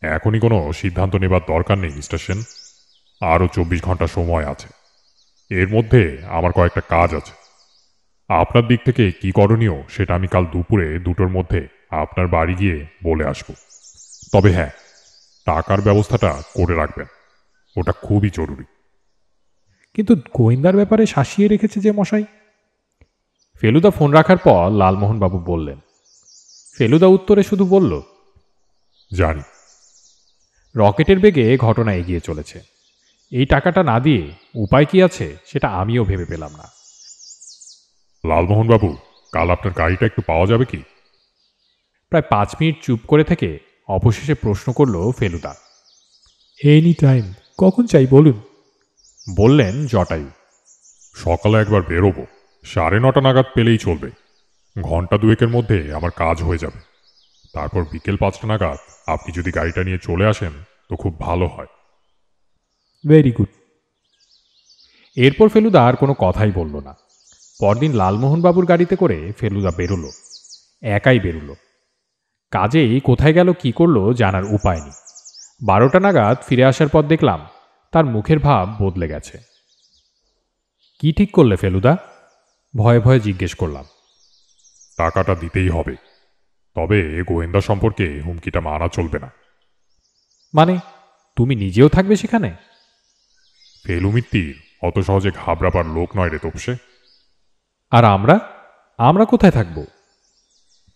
এখনই কোনো সিদ্ধান্ত নেবার দরকার নেই মিস্টার সেন। আরও 24 ঘন্টা সময় আছে। এর মধ্যে আমার কয়েকটা কাজ আছে। আপনার দিক থেকে কি করণীয় সেটা আমি কাল দুপুরে 2টোর মধ্যে আপনার বাড়ি গিয়ে বলে আসব। তবে হ্যাঁ, টাকার ব্যবস্থাটা করে রাখবেন, ওটা খুবই জরুরি। কিন্তু গোয়েন্দার ব্যাপারে শাসিয়ে রেখেছে যে মশাই। ফেলুদা ফোন রাখার পর লালমোহনবাবু বললেন। ফেলুদা উত্তরে শুধু বলল, জানি। রকেটের বেগে ঘটনা এগিয়ে চলেছে। এই টাকাটা না দিয়ে উপায় কি আছে সেটা আমিও ভেবে পেলাম না। লালমোহনবাবু, কাল আপনার গাড়িটা একটু পাওয়া যাবে কি? প্রায় 5 মিনিট চুপ করে থেকে অবশেষে প্রশ্ন করল ফেলুদা। এনি টাইম, কখন চাই বলুন। বললেন জটায়ু। সকালে একবার বেরোবো, 9:30 নাগাদ পেলেই চলবে। ঘন্টা 2-এর মধ্যে আমার কাজ হয়ে যাবে। তারপর বিকেল 5টা নাগাদ আপনি যদি গাড়িটা নিয়ে চলে আসেন তো খুব ভালো হয়। Very good. এরপর ফেলুদা আর কোনো কথাই বলল না। পরদিন লালমোহনবাবুর গাড়িতে করে ফেলুদা বেরোলো। একাই বেরোলো। কাজেই কোথায় গেল কি করলো জানার উপায় নেই। 12টা নাগাদ ফিরে আসার পর দেখলাম তার মুখের ভাব বদলে গেছে। কি ঠিক করলে ফেলুদা? ভয়ে ভয়ে জিজ্ঞেস করলাম। টাকাটা দিতেই হবে, তবে গোয়েন্দা সম্পর্কে হুমকিটা মানা চলবে না। মানে তুমি নিজেও থাকবে সেখানে? ফেলুমিত্তির অত সহজে ঘাবড়াবার লোক নয় রে তোপসে। আর আমরা কোথায় থাকব?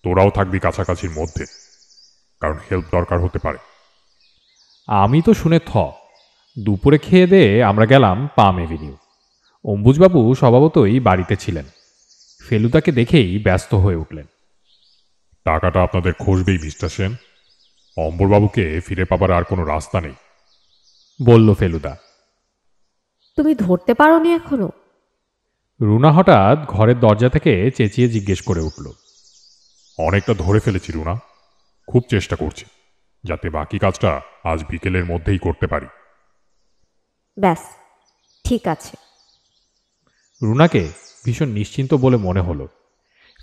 তোরাও থাকবি কাছাকাছির মধ্যে, কারণ হেল্প দরকার হতে পারে। আমি তো শুনে দুপুরে খেয়ে দিয়ে আমরা গেলাম পাম এভিনিউ। অম্বুজবাবু স্বভাবতই বাড়িতে ছিলেন। ফেলুদাকে দেখেই ব্যস্ত হয়ে উঠলেন। টাকাটা আপনাদের খসবেই মিস্টার সেন। অম্বরবাবুকে ফিরে পাবার আর কোনো রাস্তা নেই, বলল ফেলুদা। তুমি ধরতে পারোনি এখনো? রুনা হঠাৎ ঘরের দরজা থেকে চেঁচিয়ে জিজ্ঞেস করে উঠল। অনেকটা ধরে ফেলেছি রুনা। খুব চেষ্টা করছি যাতে বাকি কাজটা আজ বিকেলের মধ্যেই করতে পারি। ব্যাস, ঠিক আছে। রুনাকে ভীষণ নিশ্চিন্ত বলে মনে হলো।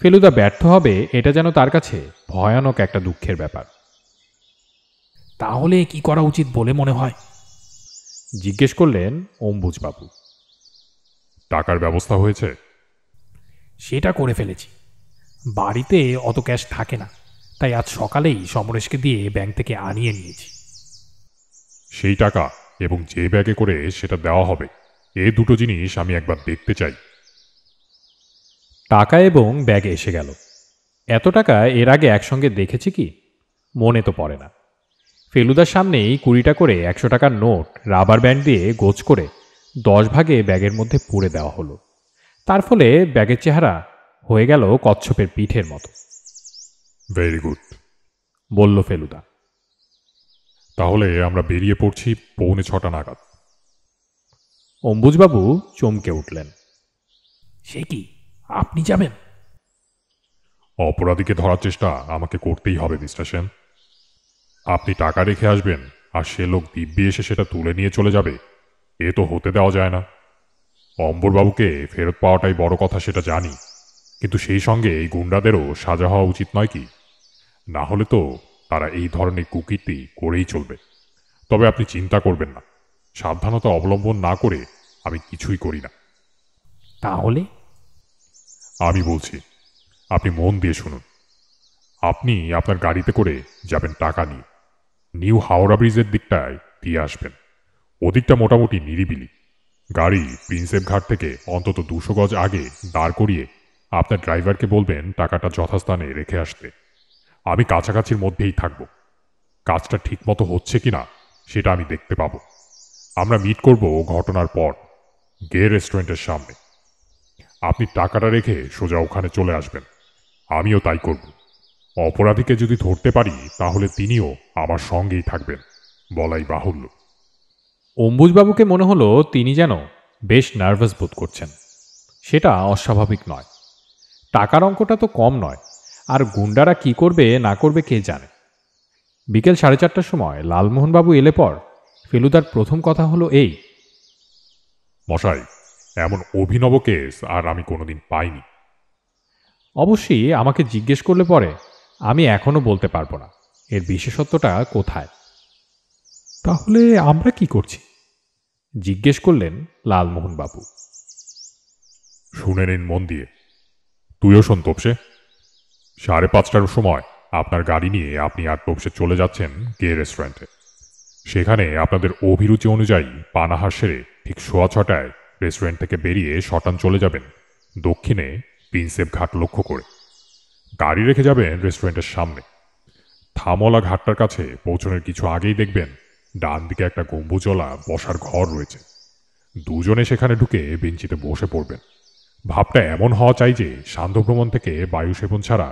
ফেলুদা ব্যর্থ হবে এটা যেন তার কাছে ভয়ানক একটা দুঃখের ব্যাপার। তাহলে কি করা উচিত বলে মনে হয়? জিজ্ঞেস করলেন অম্বুজবাবু। টাকার ব্যবস্থা হয়েছে? সেটা করে ফেলেছি। বাড়িতে অত ক্যাশ থাকে না, তাই আজ সকালেই সমরেশকে দিয়ে ব্যাংক থেকে আনিয়ে নিয়েছি। সেই টাকা এবং যে ব্যাগে করে সেটা দেওয়া হবে, এই দুটো জিনিস আমি একবার দেখতে চাই। টাকা এবং ব্যাগে এসে গেল। এত টাকা এর আগে একসঙ্গে দেখেছি কি মনে তো পড়ে না। ফেলুদার সামনেই 20টা করে 100 টাকার নোট রাবার ব্যান্ড দিয়ে গোছ করে 10 ভাগে ব্যাগের মধ্যে পুরে দেওয়া হলো। তার ফলে ব্যাগের চেহারা হয়ে গেল কচ্ছপের পিঠের মতো। ভেরি গুড, বলল ফেলুদা। তাহলে আমরা বেরিয়ে পড়ছি 6:45 নাগাদ। অম্বুজবাবু চমকে উঠলেন। সে কি, আপনি যাবেন? অপরাধীকে ধরার চেষ্টা আমাকে করতেই হবে মিস্টার সেন। আপনি টাকা রেখে আসবেন আর সে লোক দিব্যি এসে সেটা তুলে নিয়ে চলে যাবে, এ তো হতে দেওয়া যায় না। অম্বরবাবুকে ফেরত পাওয়াটাই বড় কথা সেটা জানি, কিন্তু সেই সঙ্গে এই গুন্ডাদেরও সাজা হওয়া উচিত নয় কি? না হলে তো তারা এই ধরনের কুকীর্তি করেই চলবে। তবে আপনি চিন্তা করবেন না, সাবধানতা অবলম্বন না করে আমি কিছুই করি না। তাহলে? আমি বলছি, আপনি মন দিয়ে শুনুন। আপনি আপনার গাড়িতে করে যাবেন টাকা নিয়ে। নিউ হাওড়া ব্রিজের দিকটায় দিয়ে আসবেন। ওদিকটা মোটামুটি নিরিবিলি। গাড়ি প্রিন্সেপ ঘাট থেকে অন্তত 200 গজ আগে দাঁড় করিয়ে আপনার ড্রাইভারকে বলবেন টাকাটা যথাস্থানে রেখে আসতে। আমি কাছাকাছির মধ্যেই থাকব। কাজটা ঠিকমতো হচ্ছে কিনা সেটা আমি দেখতে পাবো। আমরা মিট করব ঘটনার পর গে রেস্টুরেন্টের সামনে। আপনি টাকাটা রেখে সোজা ওখানে চলে আসবেন। আমিও তাই করব। অপরাধীকে যদি ধরতে পারি তাহলে তিনিও আমার সঙ্গেই থাকবেন বলাই বাহুল্য। অম্বুজবাবুকে মনে হলো তিনি যেন বেশ নার্ভাস বোধ করছেন। সেটা অস্বাভাবিক নয়। টাকার অঙ্কটা তো কম নয়, আর গুন্ডারা কি করবে না করবে কে জানে। বিকেল 4:30টার সময় লালমোহনবাবু এলে পর ফেলুদার প্রথম কথা হলো এই, মশাই, এমন অভিনব কেস আর আমি কোনোদিন পাইনি। অবশ্যই আমাকে জিজ্ঞেস করলে পরে আমি এখনো বলতে পারবো না এর বিশেষত্বটা কোথায়। তাহলে আমরা কি করছি? জিজ্ঞেস করলেন লালমোহনবাবু। শুনে নিন মন দিয়ে। তুইও শোন তোপসে। 5:30টার সময় আপনার গাড়ি নিয়ে আপনি আর তোপসে চলে যাচ্ছেন কে রেস্টুরেন্টে। সেখানে আপনাদের অভিরুচি অনুযায়ী পানাহার সেরে ঠিক 6:15টায় রেস্টুরেন্ট থেকে বেরিয়ে শটান চলে যাবেন দক্ষিণে প্রিন্সেপ ঘাট লক্ষ্য করে। গাড়ি রেখে যাবেন রেস্টুরেন্টের সামনে। থামলা ঘাটটার কাছে পৌঁছানোর কিছু আগেই দেখবেন ডান দিকে একটা গম্বুজওয়ালা বসার ঘর রয়েছে। দুজনে সেখানে ঢুকে বেঞ্চিতে বসে পড়বেন। ভাবটা এমন হওয়া চাই যে সান্ধ্যভ্রমণ থেকে বায়ু সেবন ছাড়া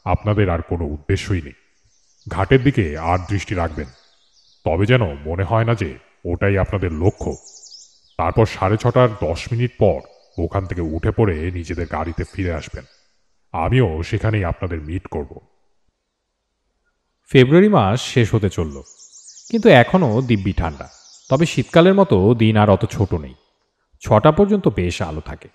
আপনাদের আর কোনো উদ্দেশ্যই নেই। ঘাটের দিকে আর দৃষ্টি রাখবেন, তবে যেন মনে হয় না যে ওটাই আপনাদের লক্ষ্য। তারপর 6:30 পর ওখান থেকে উঠে পড়ে নিজেদের গাড়িতে ফিরে আসবেন। আমিও সেখানেই আপনাদের মিট করব। ফেব্রুয়ারি মাস শেষ হতে চলল, কিন্তু এখনও দিব্যি ঠান্ডা। তবে শীতকালের মতো দিন আর অত ছোট নেই। 6টা পর্যন্ত বেশ আলো থাকে।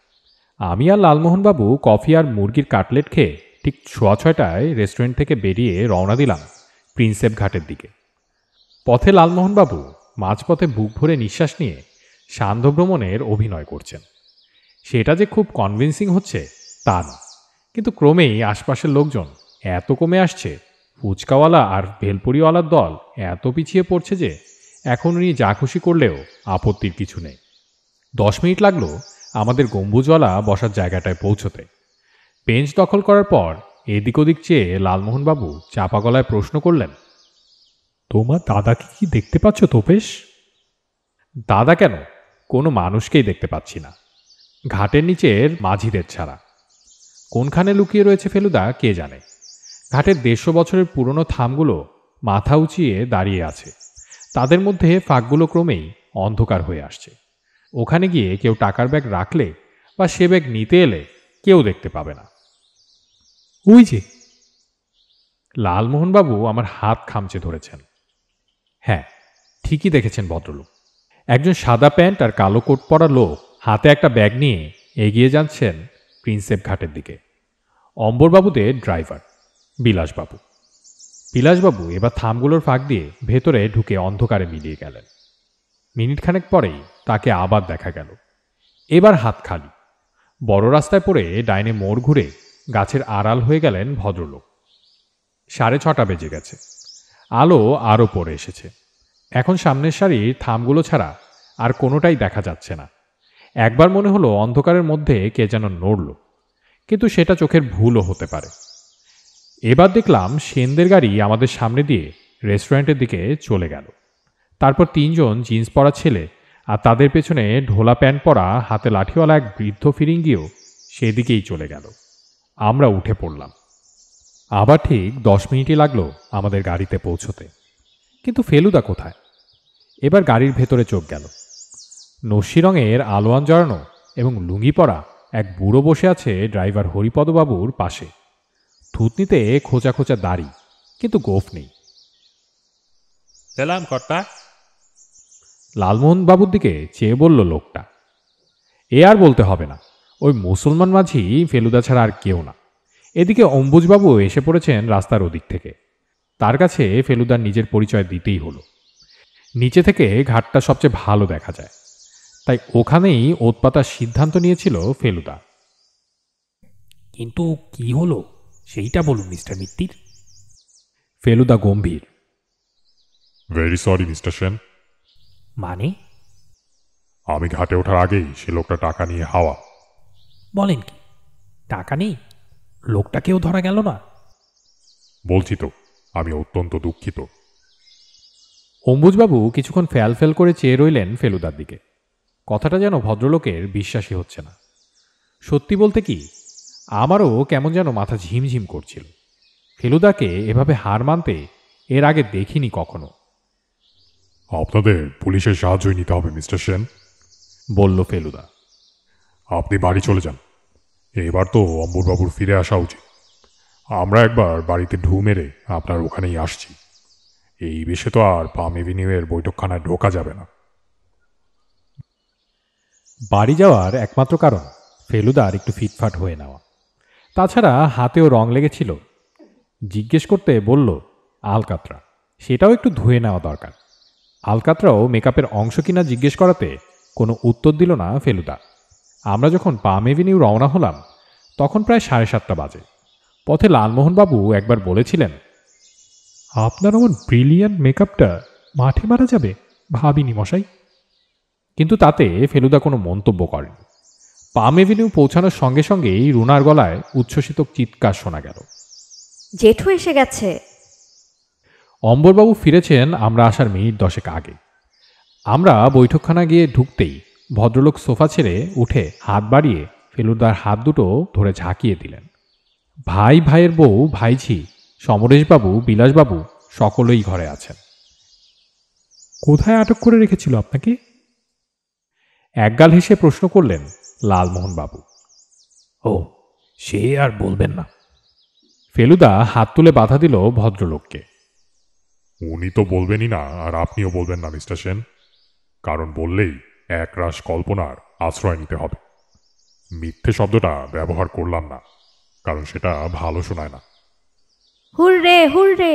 আমি আর লালমোহনবাবু কফি আর মুরগির কাটলেট খেয়ে ঠিক 6:30টায় রেস্টুরেন্ট থেকে বেরিয়ে রওনা দিলাম প্রিন্সেপ ঘাটের দিকে। পথে লালমোহনবাবু মাঝপথে বুক ভরে নিঃশ্বাস নিয়ে সান্ধ্যভ্রমণের অভিনয় করছেন। সেটা যে খুব কনভিন্সিং হচ্ছে তা না, কিন্তু ক্রমেই আশপাশের লোকজন এত কমে আসছে, ফুচকাওয়ালা আর ভেলপুরিওয়ালার দল এত পিছিয়ে পড়ছে যে এখন উনি যা খুশি করলেও আপত্তির কিছু নেই। 10 মিনিট লাগলো আমাদের গম্বুজওয়ালা বসার জায়গাটায় পৌঁছতে। বেঞ্চ দখল করার পর এদিক ওদিক চেয়ে লালমোহনবাবু চাপা গলায় প্রশ্ন করলেন, তোমার দাদাকে কি দেখতে পাচ্ছ তোপেশ? দাদা কেন, কোনো মানুষকেই দেখতে পাচ্ছি না, ঘাটের নিচের মাঝিদের ছাড়া। কোনখানে লুকিয়ে রয়েছে ফেলুদা কে জানে। ঘাটের 150 বছরের পুরনো থামগুলো মাথা উঁচিয়ে দাঁড়িয়ে আছে। তাদের মধ্যে ফাঁকগুলো ক্রমেই অন্ধকার হয়ে আসছে। ওখানে গিয়ে কেউ টাকার ব্যাগ রাখলে বা সে ব্যাগ নিতে এলে কেউ দেখতে পাবে না। ওই যে! লালমোহনবাবু আমার হাত খামচে ধরেছেন। হ্যাঁ, ঠিকই দেখেছেন ভদ্রলোক। একজন সাদা প্যান্ট আর কালো কোট পরা লোক হাতে একটা ব্যাগ নিয়ে এগিয়ে যাচ্ছেন প্রিন্সেপ ঘাটের দিকে। অম্বরবাবুদের ড্রাইভার বিলাসবাবু। বিলাসবাবু এবার থামগুলোর ফাঁক দিয়ে ভেতরে ঢুকে অন্ধকারে মিলিয়ে গেলেন। মিনিটখানেক পরেই তাকে আবার দেখা গেল। এবার হাত খালি। বড় রাস্তায় পড়ে ডাইনে মোড় ঘুরে গাছের আড়াল হয়ে গেলেন ভদ্রলোক। 6:30 বেজে গেছে। আলো আরও পড়ে এসেছে। এখন সামনের সারির থামগুলো ছাড়া আর কোনোটাই দেখা যাচ্ছে না। একবার মনে হলো অন্ধকারের মধ্যে কে যেন নড়ল, কিন্তু সেটা চোখের ভুলও হতে পারে। এবার দেখলাম সেনদের গাড়ি আমাদের সামনে দিয়ে রেস্টুরেন্টের দিকে চলে গেল। তারপর 3 জন জিন্স পরা ছেলে আর তাদের পেছনে ঢোলা প্যান্ট পরা হাতে লাঠিওয়ালা এক বৃদ্ধ ফিরিঙ্গিও সেদিকেই চলে গেল। আমরা উঠে পড়লাম। আবার ঠিক 10 মিনিটই লাগলো আমাদের গাড়িতে পৌঁছতে। কিন্তু ফেলুদা কোথায়? এবার গাড়ির ভেতরে চোখ গেল। নস্যি রঙের আলোয়ান জড়ানো এবং লুঙ্গি পরা এক বুড়ো বসে আছে ড্রাইভার হরিপদবাবুর পাশে। থুতনিতে খোঁচা খোঁচা দাড়ি, কিন্তু গোঁফ নেই। সালাম কর্তা। লালমোহনবাবুর দিকে চেয়ে বলল লোকটা। এ আর বলতে হবে না, ওই মুসলমান মাঝি ফেলুদা ছাড়া আর কেউ না। এদিকে অম্বুজবাবু এসে পড়েছেন রাস্তার ওদিক থেকে। তার কাছে ফেলুদার নিজের পরিচয় দিতেই হলো। নিচে থেকে ঘাটটা সবচেয়ে ভালো দেখা যায়, তাই ওখানেই ওৎ পাতার সিদ্ধান্ত নিয়েছিল ফেলুদা। কিন্তু কি হলো সেইটা বলুন মিস্টার মিত্তির। ফেলুদা গম্ভীর। Very sorry mister Sen. মানে? আমি ঘাটে ওঠার আগেই সে লোকটা টাকা নিয়ে হাওয়া। বলেন কি, টাকা নেই? লোকটাকেও ধরা গেল না? বলছি তো, আমি অত্যন্ত দুঃখিত। অম্বুজবাবু কিছুক্ষণ ফ্যাল ফ্যাল করে চেয়ে রইলেন ফেলুদার দিকে। কথাটা যেন ভদ্রলোকের বিশ্বাসই হচ্ছে না। সত্যি বলতে কি, আমারও কেমন যেন মাথা ঝিমঝিম করছিল। ফেলুদাকে এভাবে হার মানতে এর আগে দেখিনি কখনো। আপনাদের পুলিশের সাহায্যই নিতে হবে মিস্টার সেন, বলল ফেলুদা। আপনি বাড়ি চলে যান। এবার তো অম্বরবাবুর ফিরে আসা উচিত। আমরা একবার বাড়িতে ঢু মেরে আপনার ওখানেই আসছি। এই বেশে তো আর পাম এভিনিউয়ের বৈঠকখানায় ঢোকা যাবে না। বাড়ি যাওয়ার একমাত্র কারণ ফেলুদার একটু ফিটফাট হয়ে নেওয়া, তাছাড়া হাতেও রং লেগেছিল। জিজ্ঞেস করতে বলল আলকাতরা, সেটাও একটু ধুয়ে নেওয়া দরকার। আলকাতরাও মেকআপের অংশ কিনা জিজ্ঞেস করাতে কোনো উত্তর দিল না ফেলুদা। আমরা যখন পাম এভিনিউ রওনা হলাম তখন প্রায় 7:30 বাজে। পথে লালমোহনবাবু একবার বলেছিলেন, আপনার এমন ব্রিলিয়ান্ট মেকআপটা মাঠে মারা যাবে ভাবিনি মশাই। কিন্তু তাতে ফেলুদা কোনো মন্তব্য করেনি। পাম এভিনিউ পৌঁছানোর সঙ্গে সঙ্গেই রুনার গলায় উচ্ছ্বসিত চিৎকার শোনা গেল, জেঠু এসে গেছে। অম্বরবাবু ফিরেছেন আমরা আসার মিনিট 10 আগে। আমরা বৈঠকখানা গিয়ে ঢুকতেই ভদ্রলোক সোফা ছেড়ে উঠে হাত বাড়িয়ে ফেলুদার হাত দুটো ধরে ঝাঁকিয়ে দিলেন। ভাই, ভাইয়ের বউ, ভাইঝি, সমরেশবাবু, বিলাসবাবু সকলেই ঘরে আছেন। কোথায় আটক করে রেখেছিল আপনাকে? একগাল হেসে প্রশ্ন করলেন লালমোহনবাবু। ও, সে আর বলবেন না। ফেলুদা হাত তুলে বাধা দিল ভদ্রলোককে। উনি তো বলবেনই না, আর আপনিও বলবেন না মিস্টার সেন, কারণ বললেই একরাশ কল্পনার আশ্রয় নিতে হবে। মিথ্যে শব্দটা ব্যবহার করলাম না, কারণ সেটা ভালো শোনায় না। হুররে হুররে,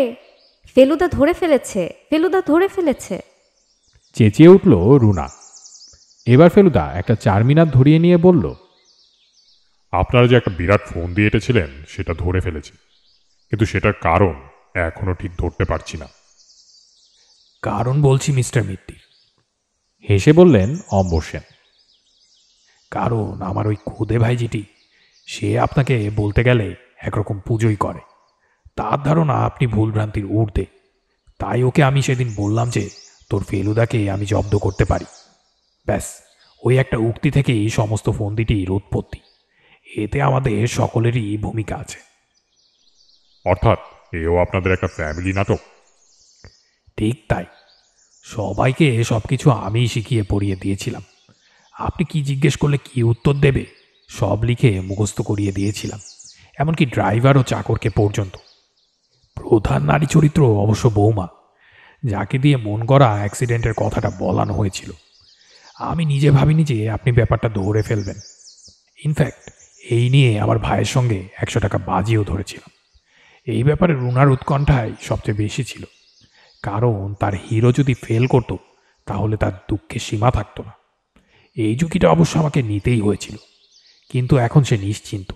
ফেলুদা ধরে ফেলেছে, ফেলুদা ধরে ফেলেছে। চেঁচিয়ে উঠল রুনা। এবার ফেলুদা একটা চারমিনার ধরিয়ে নিয়ে বলল, আপনারা যে একটা বিরাট ফোন দিয়ে এঁটেছিলেন সেটা ধরে ফেলেছি, কিন্তু সেটার কারণ এখনো ঠিক ধরতে পারছি না। কারণ বলছি মিস্টার মিত্তির। হেসে বললেন অম্বর সেন। কারণ আমার ওই খুদে ভাইজিটি, সে আপনাকে বলতে গেলে একরকম পুজোই করে। তার ধারণা আপনি ভুলভ্রান্তির ঊর্ধ্বে। তাই ওকে আমি সেদিন বললাম যে তোর ফেলুদাকে আমি জব্দ করতে পারি। ব্যাস, ওই একটা উক্তি থেকেই সমস্ত ফন্দিটির উৎপত্তি। এতে আমাদের সকলেরই ভূমিকা আছে। অর্থাৎ এও আপনাদের একটা ফ্যামিলি নাটক? ঠিক তাই। সবাইকে সব কিছু আমিই শিখিয়ে পড়িয়ে দিয়েছিলাম। আপনি কি জিজ্ঞেস করলে কি উত্তর দেবে সব লিখে মুখস্থ করিয়ে দিয়েছিলাম, এমনকি ড্রাইভার ও চাকরকে পর্যন্ত। প্রধান নারী চরিত্র অবশ্য বৌমা, যাকে দিয়ে মন গড়া অ্যাক্সিডেন্টের কথাটা বলানো হয়েছিল। আমি নিজে ভাবিনি যে আপনি ব্যাপারটা ধরে ফেলবেন। ইনফ্যাক্ট এই নিয়ে আমার ভাইয়ের সঙ্গে 100 টাকা বাজিও ধরেছিলাম। এই ব্যাপারে রুনার উৎকণ্ঠাই সবচেয়ে বেশি ছিল, কারণ তার হিরো যদি ফেল করত তাহলে তার দুঃখে সীমা থাকতো না। এই ঝুঁকিটা অবশ্য আমাকে নিতেই হয়েছিল, কিন্তু এখন সে নিশ্চিন্ত।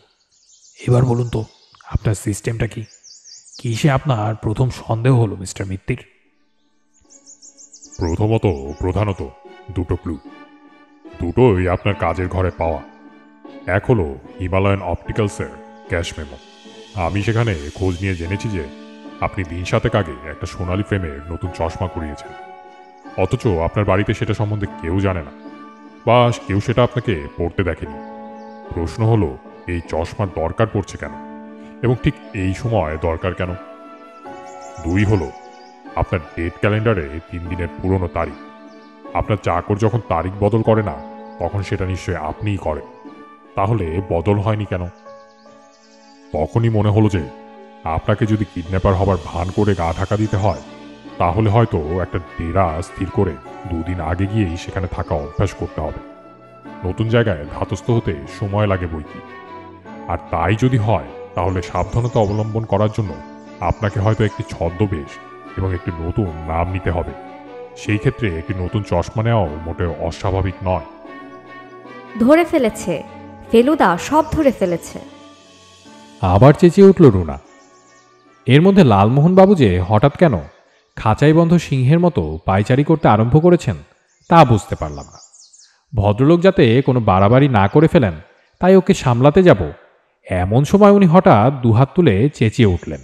এবার বলুন তো, আপনার সিস্টেমটা কি? কিসে আপনার প্রথম সন্দেহ হলো মিস্টার মিত্তির? প্রধানত দুটো ক্লু, দুটোই আপনার কাজের ঘরে পাওয়া। এক হলো হিমালয়ান অপটিক্যালসের ক্যাশ মেমো। আমি সেখানে খোঁজ নিয়ে জেনেছি যে আপনি 7 দিন আগে একটা সোনালি ফ্রেমের নতুন চশমা করিয়েছেন, অথচ আপনার বাড়িতে সেটা সম্বন্ধে কেউ জানে না, বা কেউ সেটা আপনাকে পড়তে দেখেনি। প্রশ্ন হলো, এই চশমার দরকার পড়ছে কেন, এবং ঠিক এই সময় দরকার কেন? 2 হলো আপনার ডেট ক্যালেন্ডারে 3 দিনের পুরনো তারিখ। আপনার চাকর যখন তারিখ বদল করে না, তখন সেটা নিশ্চয়ই আপনিই করেন। তাহলে বদল হয়নি কেন? তখনই মনে হলো যে আপনাকে যদি কিডন্যাপার হবার ভান করে গা ঢাকা দিতে হয়, তাহলে হয়তো একটা ডেরা স্থির করে 2 দিন আগে গিয়েই সেখানে থাকা অভ্যাস করতে হবে। নতুন জায়গায় ধাতস্থ হতে সময় লাগে বইকি। আর তাই যদি হয়, তাহলে সাবধানতা অবলম্বন করার জন্য আপনাকে হয়তো একটি ছদ্মবেশ এবং একটি নতুন নাম নিতে হবে। সেই ক্ষেত্রে একটি নতুন চশমা নেওয়াও মোটেও অস্বাভাবিক নয়। ধরে ফেলেছে, ফেলুদা সব ধরে ফেলেছে। আবার চেঁচিয়ে উঠল রুনা। এর মধ্যে লালমোহনবাবু যে হঠাৎ কেন খাঁচাই বন্ধ সিংহের মতো পায়চারি করতে আরম্ভ করেছেন তা বুঝতে পারলাম না। ভদ্রলোক যাতে কোনো বাড়াবাড়ি না করে ফেলেন তাই ওকে সামলাতে যাব, এমন সময় উনি হঠাৎ দুহাত তুলে চেঁচিয়ে উঠলেন,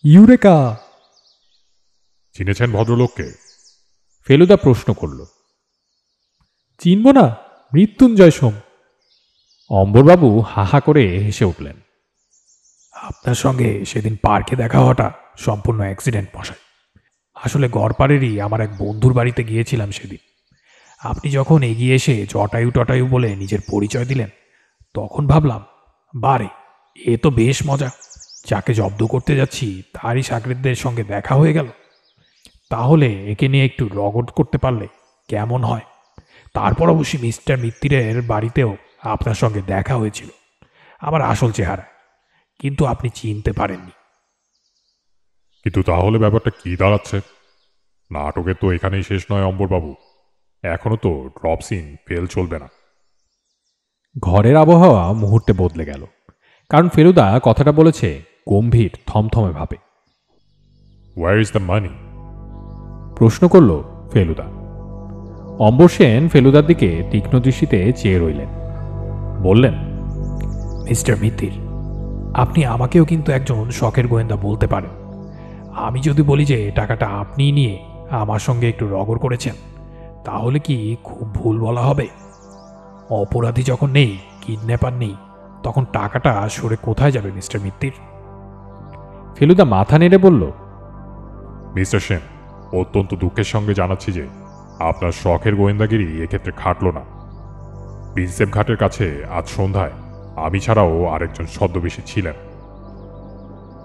ইউরেকা! চিনেছেন ভদ্রলোককে? ফেলুদা প্রশ্ন করল। চিনব না? মৃত্যুঞ্জয় সোম। অম্বরবাবু হাহা করে হেসে উঠলেন। আপনার সঙ্গে সেদিন পার্কে দেখা হওয়াটা সম্পূর্ণ অ্যাক্সিডেন্ট মশাই। আসলে গড়পাড়েরই আমার এক বন্ধুর বাড়িতে গিয়েছিলাম সেদিন। আপনি যখন এগিয়ে এসে জটায়ু টটায়ু বলে নিজের পরিচয় দিলেন, তখন ভাবলাম, বারে এ তো বেশ মজা, যাকে জব্দ করতে যাচ্ছি তারই সাকরেদদের সঙ্গে দেখা হয়ে গেল। তাহলে একে নিয়ে একটু রগড় করতে পারলে কেমন হয়। তারপর অবশ্যই মিস্টার মিত্তিরের বাড়িতেও আপনার সঙ্গে দেখা হয়েছিল আমার আসল চেহারা, কিন্তু আপনি চিনতে পারেননি। কিন্তু তাহলে ব্যাপারটা কি দাঁড়াচ্ছে? নাটকের তো এখানেই শেষ নয় অম্বরবাবু, এখনো তো ড্রপ সিন ফেল চলবে না। ঘরের আবহাওয়া মুহূর্তে বদলে গেল, কারণ ফেলুদা কথাটা বলেছে গম্ভীর থমথমে ভাবে। Where is the money? প্রশ্ন করল ফেলুদা। অম্বর সেন ফেলুদার দিকে তীক্ষ্ণ দৃষ্টিতে চেয়ে রইলেন। বললেন, মিস্টার মিত্তির, আপনি আমাকেও কিন্তু একজন শখের গোয়েন্দা বলতে পারেন। আমি যদি বলি যে টাকাটা আপনি নিয়ে আমার সঙ্গে একটু রগড় করেছেন, তাহলে কি খুব ভুল বলা হবে? অপরাধী যখন নেই, কিডন্যাপার নেই, তখন টাকাটা সরে কোথায় যাবে মিস্টার মিত্তির? ফেলুদা মাথা নেড়ে বলল, মিস্টার সেন, অত্যন্ত দুঃখের সঙ্গে জানাচ্ছি যে আপনার শখের গোয়েন্দাগিরি এক্ষেত্রে খাটল না। প্রিন্সেপ ঘাটের কাছে আজ সন্ধ্যায় আমি ছাড়াও আরেকজন ছদ্মবেশী ছিলেন।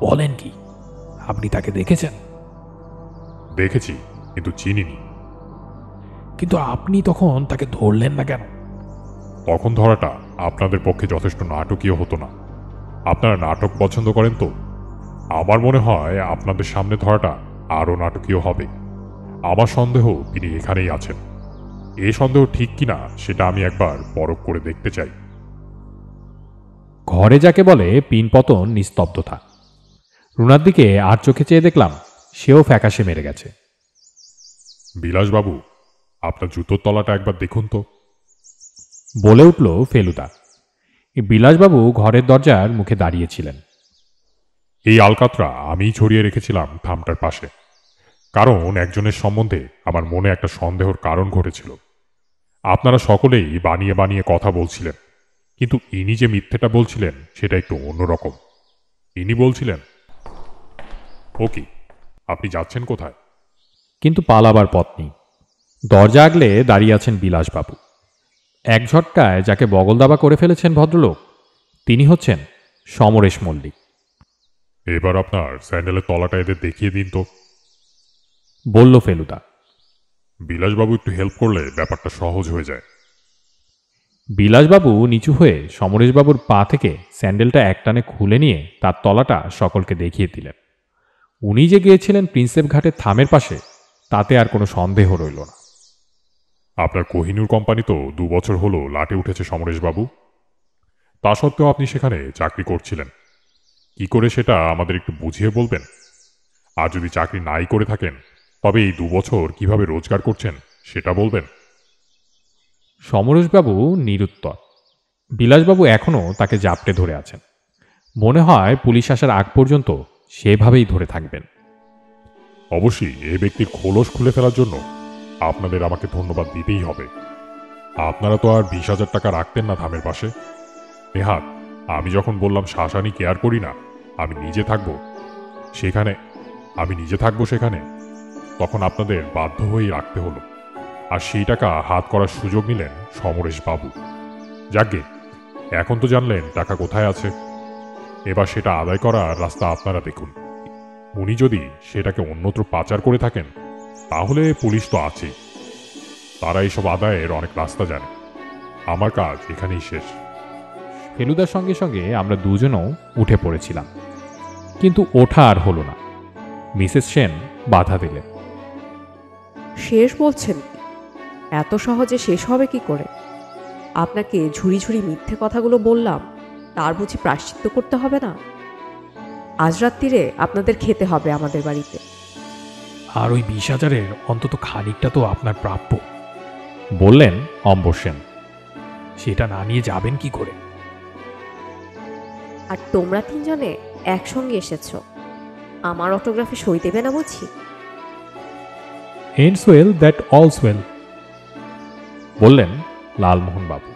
বলেন কি, আপনি তাকে দেখেছেন? দেখেছি, কিন্তু চিনিনি। কিন্তু আপনি তখন তাকে ধরলেন না কেন? তখন ধরাটা আপনাদের পক্ষে যথেষ্ট নাটকীয় হতো না। আপনারা নাটক পছন্দ করেন তো? আমার মনে হয় আপনাদের সামনে ধরাটা আরও নাটকীয় হবে। আমার সন্দেহ তিনি এখানেই আছেন। এ সন্দেহ ঠিক কিনা সেটা আমি একবার পরখ করে দেখতে চাই। ঘরে যাকে বলে পিনপতন নিস্তব্ধতা। রুনার দিকে আর চোখে চেয়ে দেখলাম সেও ফ্যাকাশে মেরে গেছে। বিলাসবাবু, আপনার জুতোর তলাটা একবার দেখুন তো। বলে উঠল ফেলুদা। বিলাসবাবু ঘরের দরজার মুখে দাঁড়িয়েছিলেন। এই আলকাতরা আমিই ছড়িয়ে রেখেছিলাম থামটার পাশে, কারণ একজনের সম্বন্ধে আমার মনে একটা সন্দেহর কারণ ঘটেছিল। আপনারা সকলেই বানিয়ে বানিয়ে কথা বলছিলেন, কিন্তু ইনি যে মিথ্যেটা বলছিলেন সেটা একটু অন্যরকম। ইনি বলছিলেন, ও কি, আপনি যাচ্ছেন কোথায়? কিন্তু পালাবার পথ নেই। দরজা আগলে দাঁড়িয়ে আছেন বিলাসবাবু। এক ঝটকায় যাকে বগলদাবা করে ফেলেছেন ভদ্রলোক, তিনি হচ্ছেন সমরেশ মল্লিক। এবার আপনার স্যান্ডেলের তলাটা এদের দেখিয়ে দিন তো, বলল ফেলুদা। বিলাসবাবু একটু হেল্প করলে ব্যাপারটা সহজ হয়ে যায়। বিলাসবাবু নিচু হয়ে সমরেশবাবুর পা থেকে স্যান্ডেলটা একটানে খুলে নিয়ে তার তলাটা সকলকে দেখিয়ে দিলেন। উনি যে গিয়েছিলেন প্রিন্সেপ ঘাটের থামের পাশে, তাতে আর কোনো সন্দেহ রইল না। আপনার কোহিনূর কোম্পানি তো 2 বছর হলো লাটে উঠেছে সমরেশবাবু। তা সত্ত্বেও আপনি সেখানে চাকরি করছিলেন। কি করে সেটা আমাদের একটু বুঝিয়ে বলবেন? আর যদি চাকরি নাই করে থাকেন, তবে এই 2 বছর কিভাবে রোজগার করছেন সেটা বলবেন। সমরেশবাবু নিরুত্তর। বিলাসবাবু এখনও তাকে জাপটে ধরে আছেন। মনে হয় পুলিশ আসার আগ পর্যন্ত সেভাবেই ধরে থাকবেন। অবশ্যই এই ব্যক্তির খোলস খুলে ফেলার জন্য আপনাদের আমাকে ধন্যবাদ দিতেই হবে। আপনারা তো আর 20,000 টাকা রাখতেন না থামের পাশে। নেহাত আমি যখন বললাম শাসানি কেয়ার করি না, আমি নিজে থাকবো সেখানে, তখন আপনাদের বাধ্য হয়েই রাখতে হলো। আর সেই টাকা হাত করার সুযোগ নিলেন সমরেশ বাবু। যাকগে, এখন তো জানলেন টাকা কোথায় আছে। এবার সেটা আদায় করার রাস্তা আপনারা দেখুন। উনি যদি সেটাকে অন্যত্র পাচার করে থাকেন, তাহলে পুলিশ তো আছেই। তারা এইসব আদায়ের অনেক রাস্তা জানে। আমার কাজ এখানেই শেষ। ফেলুদার সঙ্গে সঙ্গে আমরা দুজনও উঠে পড়েছিলাম, কিন্তু ওঠা আর হলো না। মিসেস সেন বাধা দিলেন। শেষ বলছেন কি? এত সহজে শেষ হবে কি করে? আপনাকে ঝুড়ি ঝুড়ি মিথ্যে কথাগুলো বললাম, তার বুঝি প্রায়শ্চিত্ত করতে হবে না? আজ রাত্রিরে আপনাদের খেতে হবে আমাদের বাড়িতে। আর ওই 20,000-এর অন্তত খানিকটা তো আপনার প্রাপ্য, বললেন অম্বর সেন। সেটা না নিয়ে যাবেন কি করে? আর তোমরা তিনজনে একসঙ্গে এসেছ, আমার অটোগ্রাফে সই দেবে না বুঝি? Ends well that all's well, বললেন লালমোহন বাবু।